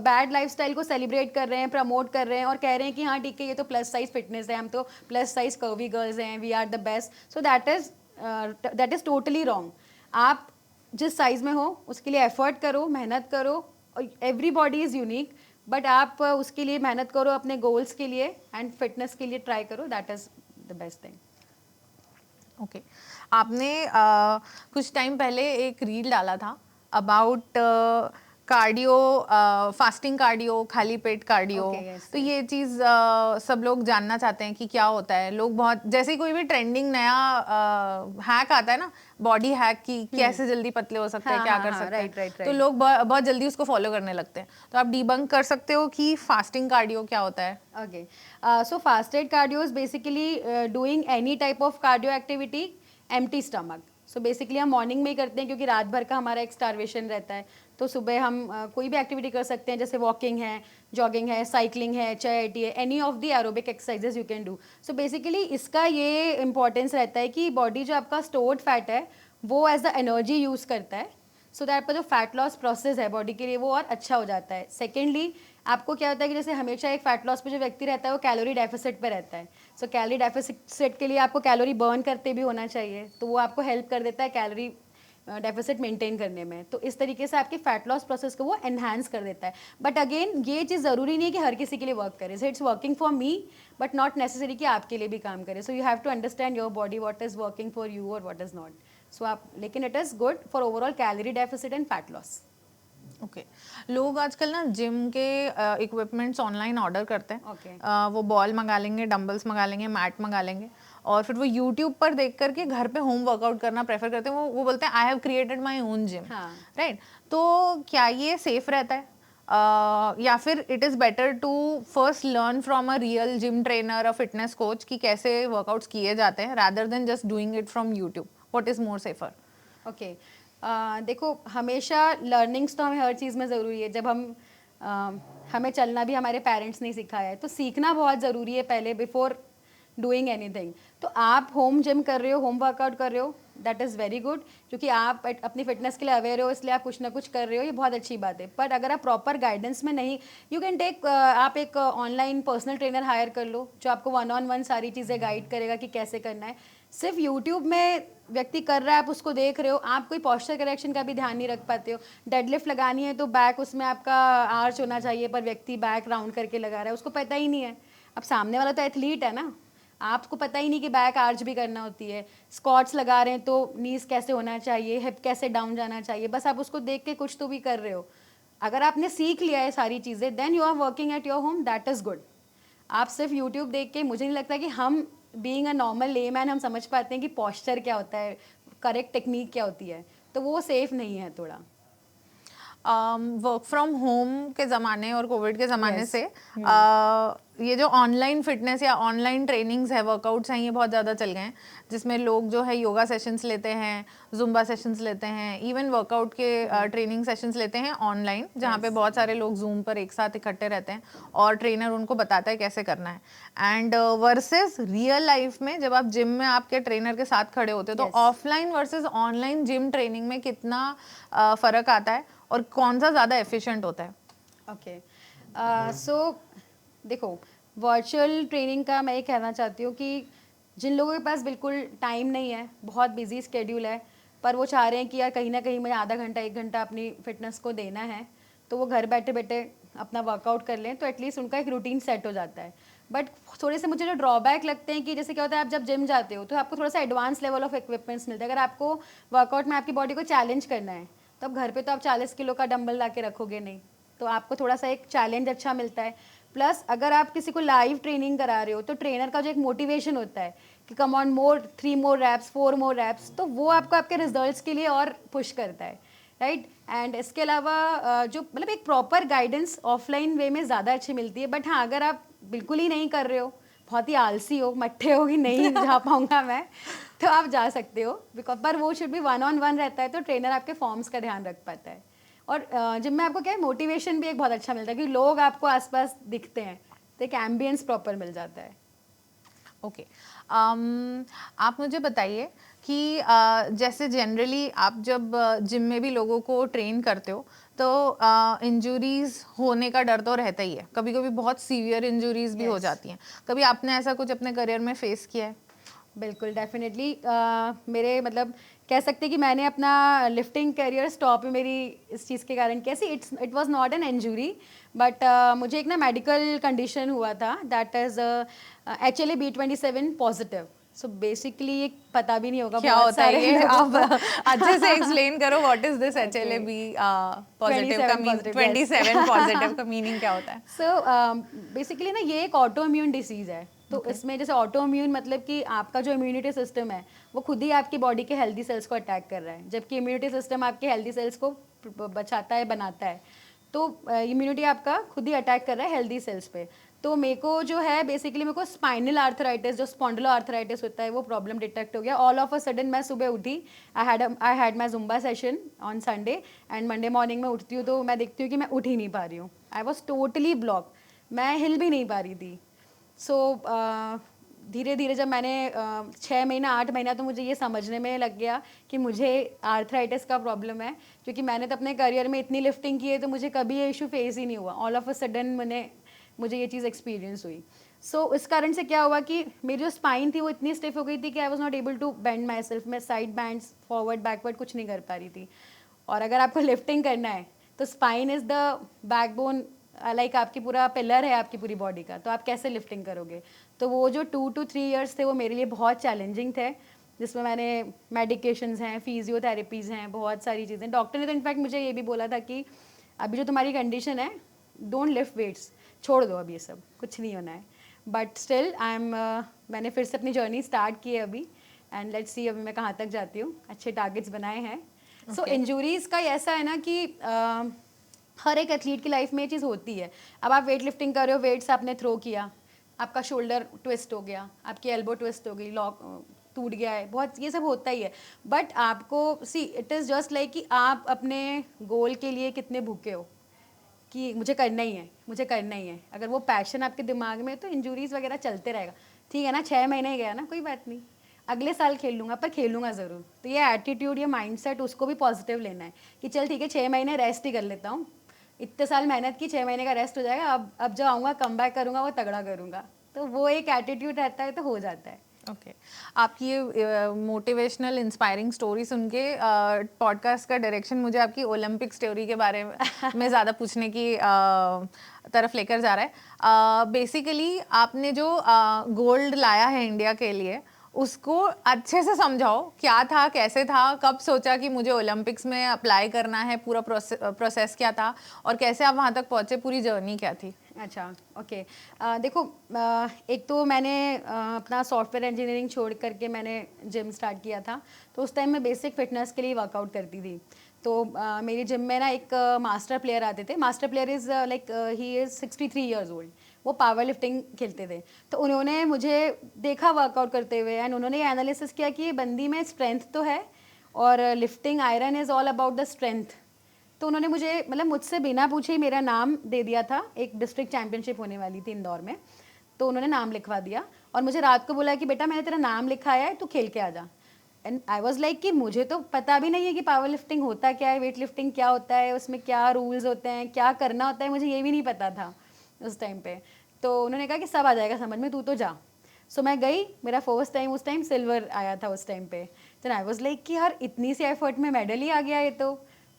बैड लाइफस्टाइल को सेलिब्रेट कर रहे हैं, प्रमोट कर रहे हैं और कह रहे हैं कि हाँ ठीक है, ये तो प्लस साइज फिटनेस है, हम तो प्लस साइज कर्वी गर्ल्स हैं, we are the best. So that is totally wrong. आप जिस साइज में हो उसके लिए एफर्ट करो, मेहनत करो। Every body is unique, but आप उसके लिए मेहनत करो अपने गोल्स के लिए एंड फिटनेस के लिए ट्राई करो, that is the best thing. Okay, आपने कुछ टाइम पहले एक रील डाला था अबाउट कार्डियो, फास्टिंग कार्डियो, खाली पेट कार्डियो। तो ये चीज़ सब लोग जानना चाहते हैं कि क्या होता है। लोग बहुत, जैसे कोई भी ट्रेंडिंग नया हैक आता है ना, बॉडी हैक की, कैसे जल्दी पतले हो सकते हैं, क्या कर सकते हैं, तो लोग बहुत जल्दी उसको फॉलो करने लगते हैं। तो आप डिबंक कर सकते हो कि फास्टिंग कार्डियो क्या होता है? Okay, so fasted cardio is basically doing any type of cardio activity empty stomach. So basically हम मॉर्निंग में ही करते हैं क्योंकि रात भर का हमारा एक स्टारवेशन रहता है। तो सुबह हम कोई भी एक्टिविटी कर सकते हैं, जैसे वॉकिंग है, जॉगिंग है, साइकिलिंग है, चैटी है, any of the aerobic exercises you can do. So basically इसका ये इंपॉर्टेंस रहता है कि बॉडी जो आपका स्टोर्ड फैट है वो एज द एनर्जी यूज़ करता है, सो दैट आपका जो फैट लॉस प्रोसेस है बॉडी के लिए वो और अच्छा हो जाता है। सेकेंडली, आपको क्या होता है कि जैसे हमेशा एक फैट लॉस पे जो व्यक्ति रहता है वो कैलोरी डेफिसिट पे रहता है। सो कैलोरी डेफिसिट के लिए आपको कैलोरी बर्न करते भी होना चाहिए, तो वो आपको हेल्प कर देता है कैलोरी डेफिसिट मेंटेन करने में। तो इस तरीके से आपके फैट लॉस प्रोसेस को वो एनहांस कर देता है। बट अगेन ये चीज़ ज़रूरी नहीं है कि हर किसी के लिए वर्क करे। So it's working for me but not necessary कि आपके लिए भी काम करे। So you have to understand your body, what is working for you और व्हाट इज़ नॉट। सो आप, लेकिन it is good for overall calorie deficit and fat loss. Okay, लोग आजकल ना जिम के इक्विपमेंट्स ऑनलाइन ऑर्डर करते हैं। वो बॉल मंगा लेंगे, डंबल्स मंगा लेंगे, मैट मंगा लेंगे और फिर वो यूट्यूब पर देख करके घर पे होम वर्कआउट करना प्रेफर करते हैं। वो बोलते हैं I have created my own gym, right. तो क्या ये सेफ रहता है या फिर it is better to first learn from a real gym trainer, a fitness coach कि कैसे वर्कआउट्स किए जाते हैं, rather than just doing it from YouTube? What is more safer? Okay, देखो हमेशा लर्निंग्स तो हमें हर चीज़ में ज़रूरी है। जब हमें चलना भी हमारे पेरेंट्स ने सिखाया है, तो सीखना बहुत ज़रूरी है पहले बिफोर डूइंग एनीथिंग। तो आप होम जिम कर रहे हो, होम वर्कआउट कर रहे हो, दैट इज़ वेरी गुड, क्योंकि आप अपनी फिटनेस के लिए अवेयर हो, इसलिए आप कुछ ना कुछ कर रहे हो, ये बहुत अच्छी बात है। पर अगर आप प्रॉपर गाइडेंस में नहीं, यू कैन टेक, आप एक ऑनलाइन पर्सनल ट्रेनर हायर कर लो जो आपको 1-on-1 सारी चीज़ें गाइड करेगा कि कैसे करना है। सिर्फ यूट्यूब में व्यक्ति कर रहा है, आप उसको देख रहे हो, आप कोई पॉस्चर करेक्शन का भी ध्यान नहीं रख पाते हो। डेडलिफ्ट लगानी है तो बैक उसमें आपका आर्च होना चाहिए, पर व्यक्ति बैक राउंड करके लगा रहा है, उसको पता ही नहीं है। अब सामने वाला तो एथलीट है ना, आपको पता ही नहीं कि बैक आर्च भी करना होती है। स्क्वाट्स लगा रहे हैं तो नीज कैसे होना चाहिए, हिप कैसे डाउन जाना चाहिए, बस आप उसको देख के कुछ तो भी कर रहे हो। अगर आपने सीख लिया है सारी चीज़ें, then you are working at your home, that is good. आप सिर्फ यूट्यूब देख के, मुझे नहीं लगता कि हम बीइंग अ नॉर्मल लेमैन हम समझ पाते हैं कि पॉस्चर क्या होता है, करेक्ट टेक्निक क्या होती है, तो वो सेफ नहीं है थोड़ा। वर्क फ्रॉम होम के ज़माने और कोविड के ज़माने से ये जो ऑनलाइन फिटनेस या ऑनलाइन ट्रेनिंग्स है, वर्कआउट्स हैं, ये बहुत ज़्यादा चल गए हैं, जिसमें लोग जो है योगा सेशंस लेते हैं, जुम्बा सेशंस लेते हैं, इवन वर्कआउट के ट्रेनिंग सेशंस लेते हैं ऑनलाइन, जहाँ पे बहुत सारे लोग जूम पर एक साथ इकट्ठे रहते हैं और ट्रेनर उनको बताता है कैसे करना है। एंड वर्सेस रियल लाइफ में जब आप जिम में आपके ट्रेनर के साथ खड़े होते हो, तो offline versus online gym training में कितना फ़र्क आता है और कौन सा ज़्यादा एफिशिएंट होता है? ओके, सो देखो, वर्चुअल ट्रेनिंग का मैं ये कहना चाहती हूँ कि जिन लोगों के पास बिल्कुल टाइम नहीं है, बहुत बिजी स्केड्यूल है, पर वो चाह रहे हैं कि यार कहीं ना कहीं मुझे आधा घंटा 1 घंटा अपनी फिटनेस को देना है, तो वो घर बैठे बैठे अपना वर्कआउट कर लें, तो एटलीस्ट उनका एक रूटीन सेट हो जाता है। बट थोड़े से मुझे जो ड्रॉबैक लगते हैं कि जैसे क्या होता है, आप जब जिम जाते हो तो आपको थोड़ा सा एडवांस लेवल ऑफ इक्विपमेंट्स मिलते हैं। अगर आपको वर्कआउट में आपकी बॉडी को चैलेंज करना है, तो अब घर पे तो आप 40 किलो का डंबल ला के रखोगे नहीं, तो आपको थोड़ा सा एक चैलेंज अच्छा मिलता है। प्लस अगर आप किसी को लाइव ट्रेनिंग करा रहे हो, तो ट्रेनर का जो एक मोटिवेशन होता है कि come on more 3 more reps 4 more reps, तो वो आपको आपके रिजल्ट्स के लिए और पुश करता है, राइट। एंड इसके अलावा जो मतलब एक प्रॉपर गाइडेंस ऑफलाइन वे में ज़्यादा अच्छी मिलती है। बट हाँ, अगर आप बिल्कुल ही नहीं कर रहे हो, बहुत ही आलसी हो, मट्ठे हो कि नहीं जा पाऊंगा मैं, तो आप जा सकते हो, बिकॉज पर वो शुड भी 1-on-1 रहता है, तो ट्रेनर आपके फॉर्म्स का ध्यान रख पाता है। और जिम में आपको क्या है, मोटिवेशन भी एक बहुत अच्छा मिलता है, क्योंकि लोग आपको आसपास दिखते हैं, तो एक एम्बियंस प्रॉपर मिल जाता है। ओके आप मुझे बताइए कि जैसे जनरली आप जब जिम में भी लोगों को ट्रेन करते हो तो इंजरीज होने का डर तो रहता ही है, कभी कभी बहुत सीवियर इंजरीज भी हो जाती हैं। कभी आपने ऐसा कुछ अपने करियर में फेस किया है? बिल्कुल, डेफिनेटली। मेरे मतलब कह सकते हैं कि मैंने अपना लिफ्टिंग करियर स्टॉप मेरी इस चीज़ के कारण किया। See it was not an injury, but मुझे एक ना मेडिकल कंडीशन हुआ था, that is HLA-B27 positive. So basically ये पता भी नहीं होगा क्या बहुत होता है सारे ये, लोगों आप को। अच्छे से एक्सप्लेन करो, what is this HLA-B positive का 27 मीन, positive, 27 पॉजिटिव yes. का मीनिंग क्या होता है? सो बेसिकली ना ये एक ऑटो इम्यून डिसीज़ है। तो इसमें जैसे ऑटो इम्यून मतलब कि आपका जो इम्यूनिटी सिस्टम है वो खुद ही आपकी बॉडी के हेल्दी सेल्स को अटैक कर रहा है, जबकि इम्यूनिटी सिस्टम आपके हेल्दी सेल्स को बचाता है, बनाता है। तो इम्यूनिटी आपका खुद ही अटैक कर रहा है हेल्दी सेल्स पे। तो मेरे को जो है बेसिकली मेरे को स्पाइनल आर्थराइटिस, जो स्पॉन्डिलो आर्थराइटिस होता है, वो प्रॉब्लम डिटेक्ट हो गया। ऑल ऑफ अ सडन मैं सुबह उठी, I had my Zumba session on Sunday, and Monday morning में उठती हूँ तो मैं देखती हूँ कि मैं उठ ही नहीं पा रही हूँ। आई वॉज टोटली ब्लॉक, मैं हिल भी नहीं पा रही थी। सो धीरे धीरे जब मैंने 6 महीना 8 महीना तो मुझे ये समझने में लग गया कि मुझे आर्थराइटिस का प्रॉब्लम है, क्योंकि मैंने तो अपने करियर में इतनी लिफ्टिंग की है तो मुझे कभी ये इशू फेस ही नहीं हुआ। ऑल ऑफ अ सडन मुझे ये चीज़ एक्सपीरियंस हुई। सो इस कारण से क्या हुआ कि मेरी जो स्पाइन थी वो इतनी स्टिफ हो गई थी कि I was not able to bend my self. मैं साइड बैंड्स, फॉरवर्ड बैकवर्ड कुछ नहीं कर पा रही थी। और अगर आपको लिफ्टिंग करना है तो spine is the backbone, like आपकी पूरा पिलर है आपकी पूरी बॉडी का, तो आप कैसे लिफ्टिंग करोगे। तो वो जो 2 to 3 ईयर्स थे वो मेरे लिए बहुत चैलेंजिंग थे, जिसमें मैंने मेडिकेशंस हैं, फिजियोथेरेपीज़ हैं, बहुत सारी चीज़ें। डॉक्टर ने तो इनफैक्ट मुझे ये भी बोला था कि अभी जो तुम्हारी कंडीशन है, डोंट लिफ्ट वेट्स, छोड़ दो, अब ये सब कुछ नहीं होना है। बट स्टिल मैंने फिर से अपनी जर्नी स्टार्ट की है अभी, एंड लेट्स सी अभी मैं कहाँ तक जाती हूँ। अच्छे टारगेट्स बनाए हैं। सो इंजरीज़ का ऐसा है ना कि हर एक एथलीट की लाइफ में ये चीज़ होती है। अब आप वेट लिफ्टिंग कर रहे हो, वेट्स आपने थ्रो किया, आपका शोल्डर ट्विस्ट हो गया, आपकी एल्बो ट्विस्ट हो गई, लॉक टूट गया है, बहुत ये सब होता ही है। बट आपको see it is just like कि आप अपने गोल के लिए कितने भूखे हो कि मुझे करना ही है, मुझे करना ही है। अगर वो पैशन आपके दिमाग में है तो इंजरीज वगैरह चलते रहेगा। ठीक है ना, 6 महीने ही गया ना, कोई बात नहीं, अगले साल खेल लूँगा, पर खेलूँगा ज़रूर। तो ये एटीट्यूड, ये माइंडसेट, उसको भी पॉजिटिव लेना है कि चल ठीक है 6 महीने रेस्ट ही कर लेता हूँ, इतने साल मेहनत की, 6 महीने का रेस्ट हो जाएगा, अब जो आऊँगा कम बैक करूँगा वो तगड़ा करूँगा। तो वो एक एटीट्यूड रहता है तो हो जाता है। ओके आपकी ये मोटिवेशनल इंस्पायरिंग स्टोरी सुन के पॉडकास्ट का डायरेक्शन मुझे आपकी ओलंपिक स्टोरी के बारे में ज़्यादा पूछने की तरफ लेकर जा रहा है। बेसिकली आपने जो गोल्ड लाया है इंडिया के लिए, उसको अच्छे से समझाओ, क्या था, कैसे था, कब सोचा कि मुझे ओलंपिक्स में अप्लाई करना है, पूरा प्रोसेस क्या था और कैसे आप वहाँ तक पहुँचे, पूरी जर्नी क्या थी? अच्छा, ओके। देखो, एक तो मैंने अपना सॉफ्टवेयर इंजीनियरिंग छोड़ करके मैंने जिम स्टार्ट किया था। तो उस टाइम मैं बेसिक फिटनेस के लिए वर्कआउट करती थी। तो मेरी जिम में ना एक मास्टर प्लेयर आते थे। Master player is like he is 63 years old. वो पावर लिफ्टिंग खेलते थे। तो उन्होंने मुझे देखा वर्कआउट करते हुए, एंड उन्होंने ये एनालिसिस किया कि ये बंदी में स्ट्रेंथ तो है, और lifting iron is all about the strength. तो उन्होंने मुझे मतलब मुझसे बिना पूछे ही मेरा नाम दे दिया था। एक डिस्ट्रिक्ट चैंपियनशिप होने वाली थी इंदौर में, तो उन्होंने नाम लिखवा दिया और मुझे रात को बोला कि बेटा मैंने तेरा नाम लिखाया है, तू खेल के आ जा। एंड आई वाज लाइक कि मुझे तो पता भी नहीं है कि पावर लिफ्टिंग होता क्या है, वेट लिफ्टिंग क्या होता है, उसमें क्या रूल्स होते हैं, क्या करना होता है, मुझे ये भी नहीं पता था उस टाइम पे। तो उन्होंने कहा कि सब आ जाएगा समझ में, तू तो जा। सो मैं गई, मेरा फर्स्ट टाइम उस टाइम सिल्वर आया था उस टाइम पे। तो आई वाज लाइक कि यार इतनी सी एफर्ट में मेडल ही आ गया ये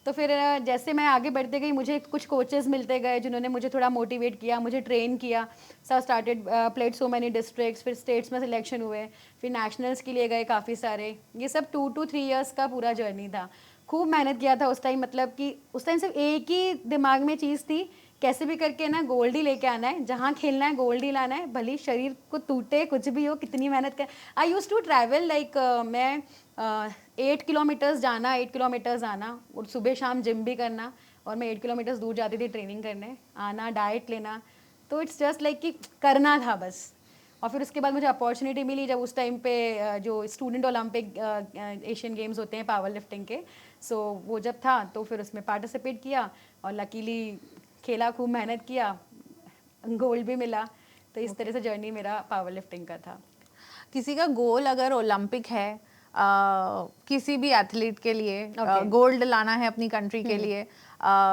तो फिर जैसे मैं आगे बढ़ते गई, मुझे कुछ कोचेस मिलते गए जिन्होंने मुझे थोड़ा मोटिवेट किया, मुझे ट्रेन किया। So started played so many districts, फिर स्टेट्स में सिलेक्शन हुए, फिर नेशनल्स के लिए गए काफ़ी सारे। ये सब 2 to 3 ईयर्स का पूरा जर्नी था। खूब मेहनत किया था उस टाइम, मतलब कि उस टाइम सिर्फ एक ही दिमाग में चीज़ थी कैसे भी करके ना गोल्ड ही लेके आना है, जहाँ खेलना है गोल्ड ही लाना है, भले ही शरीर को टूटे कुछ भी हो, कितनी मेहनत कर। आई यूज टू ट्रैवल लाइक मैं 8 किलोमीटर्स जाना 8 किलोमीटर्स आना, और सुबह शाम जिम भी करना, और मैं 8 किलोमीटर्स दूर जाती थी ट्रेनिंग करने, आना डाइट लेना। तो इट्स जस्ट लाइक कि करना था बस। और फिर उसके बाद मुझे अपॉर्चुनिटी मिली जब उस टाइम पे जो स्टूडेंट ओलंपिक एशियन गेम्स होते हैं पावर लिफ्टिंग के, सो वो जब था तो फिर उसमें पार्टिसिपेट किया, और लकीली खेला, खूब मेहनत किया, गोल्ड भी मिला। तो इस तरह से जर्नी मेरा पावर लिफ्टिंग का था। किसी का गोल अगर ओलंपिक है, किसी भी एथलीट के लिए Okay. गोल्ड लाना है अपनी कंट्री के लिए,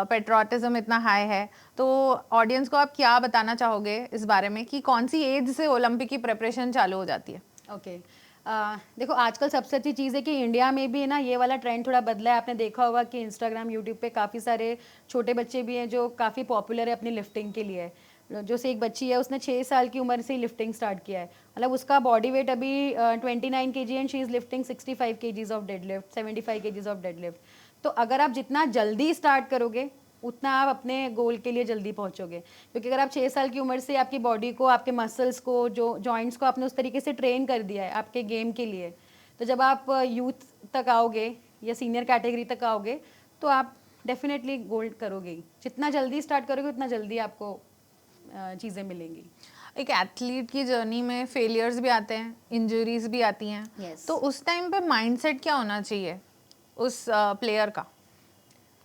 पेट्रोटिज्म इतना हाई है, तो ऑडियंस को आप क्या बताना चाहोगे इस बारे में कि कौन सी एज से ओलंपिक की प्रिपरेशन चालू हो जाती है? ओके देखो, आजकल सबसे अच्छी चीज़ है कि इंडिया में भी ना ये वाला ट्रेंड थोड़ा बदला है। आपने देखा होगा कि इंस्टाग्राम, यूट्यूब पे काफ़ी सारे छोटे बच्चे भी हैं जो काफ़ी पॉपुलर है अपनी लिफ्टिंग के लिए। जो से एक बच्ची है, उसने 6 साल की उम्र से ही लिफ्टिंग स्टार्ट किया है। मतलब उसका बॉडी वेट अभी 29 kg and she is lifting 65 kgs of dead lift, 75 kgs of dead lift. तो अगर आप जितना जल्दी स्टार्ट करोगे उतना आप अपने गोल के लिए जल्दी पहुंचोगे। क्योंकि अगर आप 6 साल की उम्र से आपकी बॉडी को, आपके मसल्स को, जो जॉइंट्स को आपने उस तरीके से ट्रेन कर दिया है आपके गेम के लिए, तो जब आप यूथ तक आओगे या सीनियर कैटेगरी तक आओगे तो आप डेफिनेटली गोल्ड करोगे ही। जितना जल्दी स्टार्ट करोगे उतना जल्दी आपको चीज़ें मिलेंगी। एक एथलीट की जर्नी में फेलियर्स भी आते हैं, इंजरीज भी आती हैं, Yes. तो उस टाइम पे माइंडसेट क्या होना चाहिए उस प्लेयर का?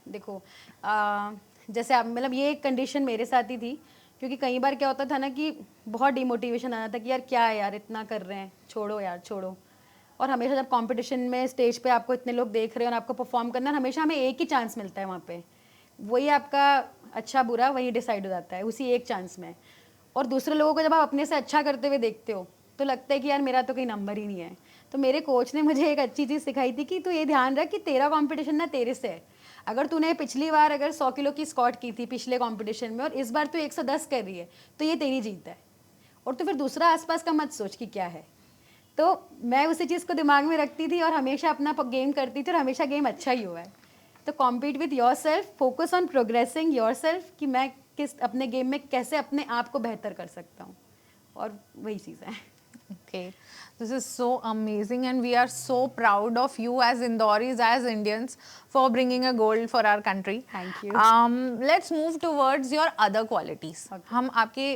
देखो जैसे आप, मतलब ये एक कंडीशन मेरे साथ ही थी, क्योंकि कई बार क्या होता था ना कि बहुत डिमोटिवेशन आ जाता कि यार क्या है यार, इतना कर रहे हैं, छोड़ो यार छोड़ो। और हमेशा जब कंपटीशन में स्टेज पे आपको इतने लोग देख रहे हैं और आपको परफॉर्म करना है, हमेशा हमें एक ही चांस मिलता है वहाँ पे, वही आपका अच्छा बुरा वही डिसाइड हो जाता है उसी एक चांस में। और दूसरे लोगों को जब आप अपने से अच्छा करते हुए देखते हो तो लगता है कि यार मेरा तो कोई नंबर ही नहीं है। तो मेरे कोच ने मुझे एक अच्छी चीज़ सिखाई थी कि तू ये ध्यान रख कि तेरा कंपटीशन ना तेरे से है। अगर तूने पिछली बार अगर 100 किलो की स्क्वाट की थी पिछले कंपटीशन में और इस बार तू 110 कर रही है, तो ये तेरी जीत है। और तो फिर दूसरा आसपास का मत सोच कि क्या है। तो मैं उसी चीज़ को दिमाग में रखती थी और हमेशा अपना गेम करती थी, और हमेशा गेम अच्छा ही हुआ है। तो compete with your self, focus on progressing your self, कि मैं किस अपने गेम में कैसे अपने आप को बेहतर कर सकता हूँ, और वही चीज़ है। Okay, this is so amazing and we are so proud of you as Indoris, as Indians, for bringing a gold for our country. Thank you. Let's move towards your other qualities. Okay. हम आपके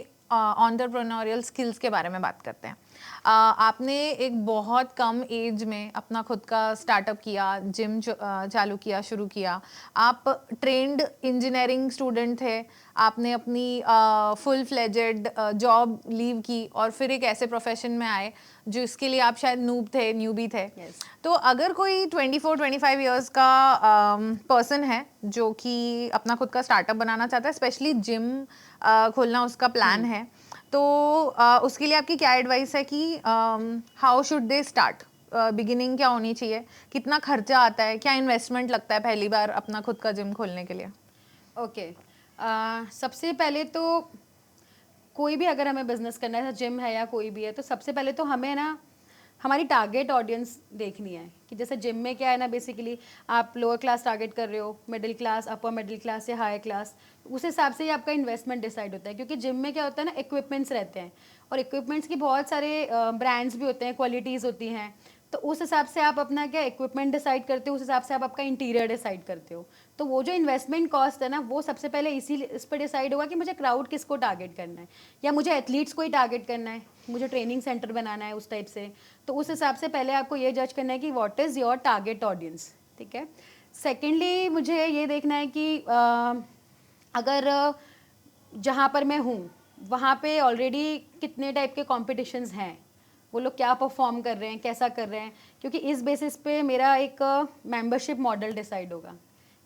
entrepreneurial skills के बारे में बात करते हैं। आपने एक बहुत कम एज में अपना खुद का स्टार्टअप किया, जिम चालू किया, शुरू किया। आप ट्रेंड इंजीनियरिंग स्टूडेंट थे, आपने अपनी फुल फ्लेजेड जॉब लीव की और फिर एक ऐसे प्रोफेशन में आए जो इसके लिए आप शायद न्यूबी थे। Yes. तो अगर कोई 24-25 इयर्स का पर्सन है जो कि अपना खुद का स्टार्टअप बनाना चाहता है, स्पेशली जिम खोलना उसका प्लान है, तो उसके लिए आपकी क्या एडवाइस है कि how should they start? Beginning क्या होनी चाहिए, कितना खर्चा आता है, क्या इन्वेस्टमेंट लगता है पहली बार अपना खुद का जिम खोलने के लिए? ओके सबसे पहले तो कोई भी अगर हमें बिजनेस करना है, जिम है या कोई भी है, तो सबसे पहले तो हमें ना हमारी टारगेट ऑडियंस देखनी है। कि जैसे जिम में क्या है ना, बेसिकली आप लोअर क्लास टारगेट कर रहे हो, middle class, upper middle class या हाई क्लास, उस हिसाब से ही आपका इन्वेस्टमेंट डिसाइड होता है। क्योंकि जिम में क्या होता है ना, इक्विपमेंट्स रहते हैं, और इक्विपमेंट्स की बहुत सारे ब्रांड्स भी होते हैं, क्वालिटीज़ होती हैं। तो उस हिसाब से आप अपना क्या इक्विपमेंट डिसाइड करते हो, उस हिसाब से आप आपका इंटीरियर डिसाइड करते हो। तो वो जो इन्वेस्टमेंट कॉस्ट है ना, वो सबसे पहले इस पर डिसाइड होगा कि मुझे क्राउड किसको टारगेट करना है, या मुझे एथलीट्स को ही टारगेट करना है, मुझे ट्रेनिंग सेंटर बनाना है उस टाइप से। तो उस हिसाब से पहले आपको ये जज करना है कि what is your target audience, ठीक है। सेकेंडली मुझे ये देखना है कि अगर जहाँ पर मैं हूँ वहाँ पे ऑलरेडी कितने टाइप के कॉम्पिटिशन्स हैं, वो लोग क्या परफॉर्म कर रहे हैं, कैसा कर रहे हैं। क्योंकि इस बेसिस पे मेरा एक मेंबरशिप मॉडल डिसाइड होगा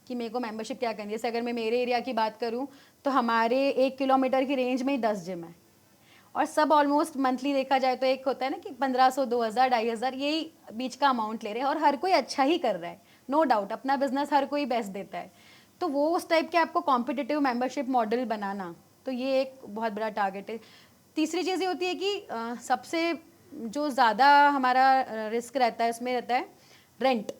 कि मेरे को मेंबरशिप क्या करनी है। जैसे अगर मैं मेरे एरिया की बात करूं तो हमारे 1 किलोमीटर की रेंज में ही 10 जिम है, और सब ऑलमोस्ट मंथली देखा जाए तो एक होता है ना कि 1500, 2000, 2500 यही बीच का अमाउंट ले रहे हैं, और हर कोई अच्छा ही कर रहा है, नो डाउट अपना बिजनेस हर कोई बेस्ट देता है। तो वो उस टाइप के आपको कॉम्पिटिटिव मेंबरशिप मॉडल बनाना, तो ये एक बहुत बड़ा टारगेट है। तीसरी चीज़ ये होती है कि सबसे जो ज़्यादा हमारा रिस्क रहता है उसमें रहता है रेंट।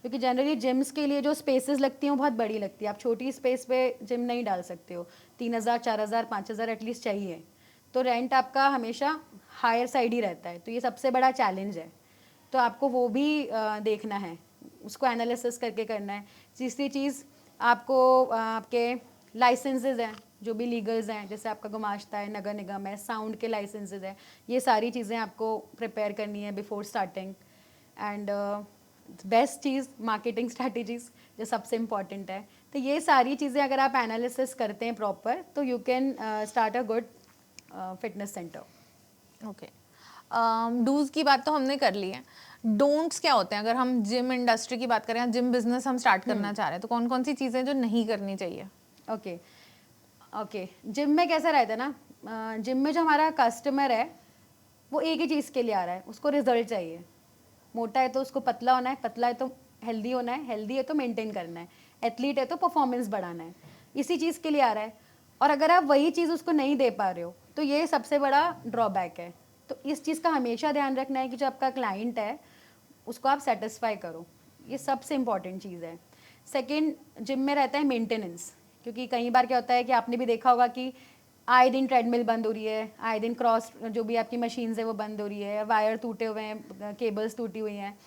क्योंकि जनरली जिम्स के लिए जो स्पेसेस लगती हैं वो बहुत बड़ी लगती है, आप छोटी स्पेस पे जिम नहीं डाल सकते हो, 3,000 4,000 5,000 एटलीस्ट चाहिए, तो रेंट आपका हमेशा हायर साइड ही रहता है, तो ये सबसे बड़ा चैलेंज है। तो आपको वो भी देखना है, उसको एनालिसिस करके करना है। तीसरी चीज़ आपको आपके लाइसेंसेज हैं जो भी लीगल्स हैं, जैसे आपका गुमाश्ता है, नगर निगम है, साउंड के लाइसेंसेज हैं, ये सारी चीज़ें आपको प्रिपेयर करनी है before starting. And best cheese marketing strategies जो सबसे इम्पॉर्टेंट है। तो ये सारी चीज़ें अगर आप एनालिसिस करते हैं प्रॉपर, तो you can start a good fitness centre. Okay, do's की बात तो हमने कर ली है, डोंट्स क्या होते हैं अगर हम जिम इंडस्ट्री की बात करें, जिम बिजनेस हम स्टार्ट करना चाह रहे हैं, तो कौन कौन सी चीज़ें जो नहीं करनी चाहिए? ओके ओके, जिम में कैसा रहता है ना, जिम में जो हमारा कस्टमर है वो एक ही चीज़ के लिए आ रहा है, उसको रिजल्ट चाहिए। मोटा है तो उसको पतला होना है, पतला है तो हेल्दी होना है, हेल्दी है तो मेंटेन करना है, एथलीट है तो परफॉर्मेंस बढ़ाना है, इसी चीज़ के लिए आ रहा है। और अगर आप वही चीज़ उसको नहीं दे पा रहे हो तो ये सबसे बड़ा ड्रॉबैक है। तो इस चीज़ का हमेशा ध्यान रखना है कि जो आपका क्लाइंट है उसको आप सेटिस्फाई करो, ये सबसे इम्पॉर्टेंट चीज़ है। सेकेंड, जिम में रहता है मेंटेनेंस, क्योंकि कई बार क्या होता है कि आपने भी देखा होगा कि आए दिन ट्रेडमिल बंद हो रही है, आए दिन क्रॉस जो भी आपकी मशीन्स है वो बंद हो रही है, वायर टूटे हुए हैं, केबल्स टूटी हुई हैं।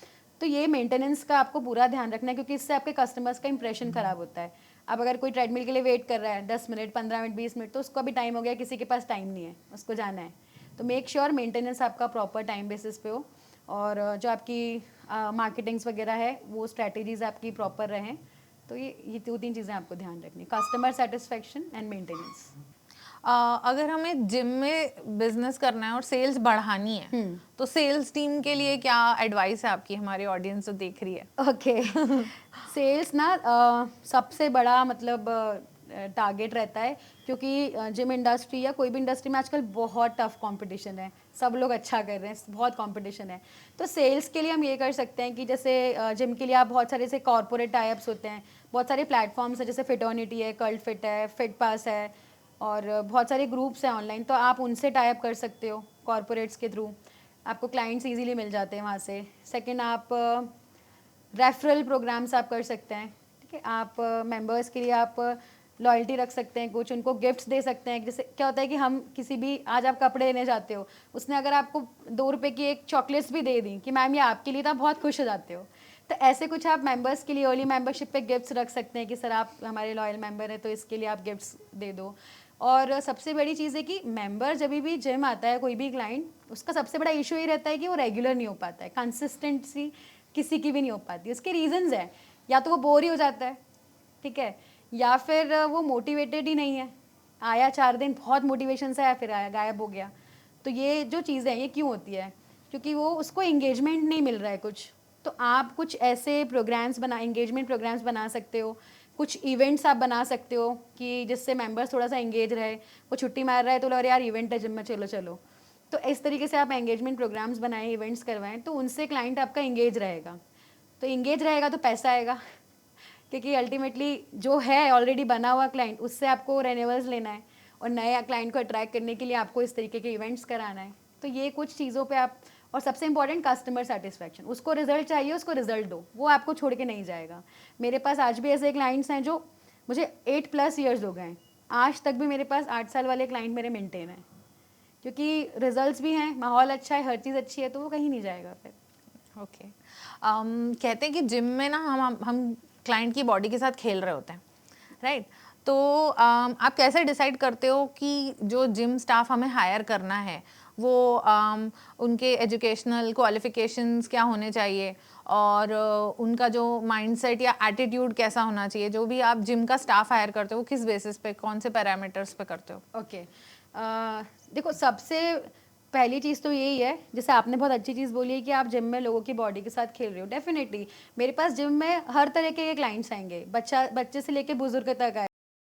तो ये मेंटेनेंस का आपको पूरा ध्यान रखना है, क्योंकि इससे आपके कस्टमर्स का इंप्रेशन ख़राब होता है। अब अगर कोई ट्रेडमिल के लिए वेट कर रहा है 10 मिनट 15 मिनट 20 मिनट, तो उसको अभी टाइम हो गया, किसी के पास टाइम नहीं है, उसको जाना है। तो मेक श्योर मेंटेनेंस आपका प्रॉपर टाइम बेसिस पे हो, और जो आपकी मार्केटिंग्स वगैरह है वो स्ट्रैटेजीज आपकी प्रॉपर रहें। तो ये 2-3 चीज़ें आपको ध्यान रखनी, कस्टमर सेटिस्फेक्शन एंड मेंटेनेंस। अगर हमें जिम में बिजनेस करना है और सेल्स बढ़ानी है, तो सेल्स टीम के लिए क्या एडवाइस है आपकी, हमारी ऑडियंस जो देख रही है? ओके, सेल्स ना सबसे बड़ा मतलब टारगेट रहता है, क्योंकि जिम इंडस्ट्री या कोई भी इंडस्ट्री में आजकल बहुत टफ कंपटीशन है, सब लोग अच्छा कर रहे हैं, बहुत कंपटीशन है। तो सेल्स के लिए हम ये कर सकते हैं कि जैसे जिम के लिए आप बहुत सारे से कॉर्पोरेट टाइप्स होते हैं, बहुत सारे प्लेटफॉर्म्स हैं, जैसे फिटर्निटी है, कल्ट फिट है, फिट पास है, और बहुत सारे ग्रुप्स हैं ऑनलाइन, तो आप उनसे टाई अप कर सकते हो कॉर्पोरेट्स के थ्रू, आपको क्लाइंट्स इजीली मिल जाते हैं वहाँ से। सेकंड, आप रेफरल प्रोग्राम्स आप कर सकते हैं, ठीक है, आप मेंबर्स के लिए आप लॉयल्टी रख सकते हैं, कुछ उनको गिफ्ट्स दे सकते हैं। जैसे क्या होता है कि हम किसी भी, आज आप कपड़े लेने जाते हो, उसने अगर आपको 2 रुपये की एक चॉकलेट्स भी दे दी कि मैम ये आपके लिए, तो आप बहुत खुश हो जाते हो। तो ऐसे कुछ आप मेंबर्स के लिए अर्ली मेंबरशिप पे गिफ्ट्स रख सकते हैं कि सर आप हमारे लॉयल मेंबर हैं तो इसके लिए आप गिफ्ट्स दे दो। और सबसे बड़ी चीज़ है कि मेंबर जब भी जिम आता है, कोई भी क्लाइंट, उसका सबसे बड़ा इशू ये रहता है कि वो रेगुलर नहीं हो पाता है, कंसिस्टेंसी किसी की भी नहीं हो पाती। उसके रीजंस हैं, या तो वो बोर ही हो जाता है, ठीक है, या फिर वो मोटिवेटेड ही नहीं है, आया 4 दिन बहुत मोटिवेशन से आया, फिर आया गायब हो गया। तो ये जो चीज़ें हैं ये क्यों होती है, क्योंकि वो उसको एंगेजमेंट नहीं मिल रहा है कुछ। तो आप कुछ ऐसे प्रोग्राम्स एंगेजमेंट प्रोग्राम्स बना सकते हो, कुछ इवेंट्स आप बना सकते हो कि जिससे मेंबर्स थोड़ा सा एंगेज रहे। वो छुट्टी मार रहा है तो अरे यार इवेंट है जिम में, चलो चलो। तो इस तरीके से आप एंगेजमेंट प्रोग्राम्स बनाएं, इवेंट्स करवाएं, तो उनसे क्लाइंट आपका एंगेज रहेगा। तो एंगेज रहेगा तो पैसा आएगा, क्योंकि अल्टीमेटली जो है ऑलरेडी बना हुआ क्लाइंट, उससे आपको रेन्यूअल्स लेना है, और नए क्लाइंट को अट्रैक्ट करने के लिए आपको इस तरीके के इवेंट्स कराना है। तो ये कुछ चीज़ों पे आप, और सबसे इंपॉर्टेंट कस्टमर सेटिस्फैक्शन, उसको रिजल्ट चाहिए, उसको रिजल्ट दो, वो आपको छोड़ के नहीं जाएगा। मेरे पास आज भी ऐसे क्लाइंट्स हैं जो मुझे 8+ ईयर्स हो गए हैं, आज तक भी मेरे पास 8 साल वाले क्लाइंट मेरे मेंटेन हैं, क्योंकि रिजल्ट्स भी हैं, माहौल अच्छा है, हर चीज़ अच्छी है, तो वो कहीं नहीं जाएगा फिर। ओके, कहते हैं कि जिम में ना हम क्लाइंट की बॉडी के साथ खेल रहे होते हैं, राइट? तो आप कैसे डिसाइड करते हो कि जो जिम स्टाफ हमें हायर करना है वो उनके एजुकेशनल क्वालिफिकेशंस क्या होने चाहिए, और उनका जो माइंडसेट या एटीट्यूड कैसा होना चाहिए? जो भी आप जिम का स्टाफ हायर करते हो, किस बेसिस पे, कौन से पैरामीटर्स पे करते हो? ओके, देखो सबसे पहली चीज़ तो यही है, जैसे आपने बहुत अच्छी चीज़ बोली है कि आप जिम में लोगों की बॉडी के साथ खेल रहे हो। डेफिनेटली मेरे पास जिम में हर तरह के क्लाइंट्स आएंगे, बच्चे से लेके बुजुर्ग तक आए।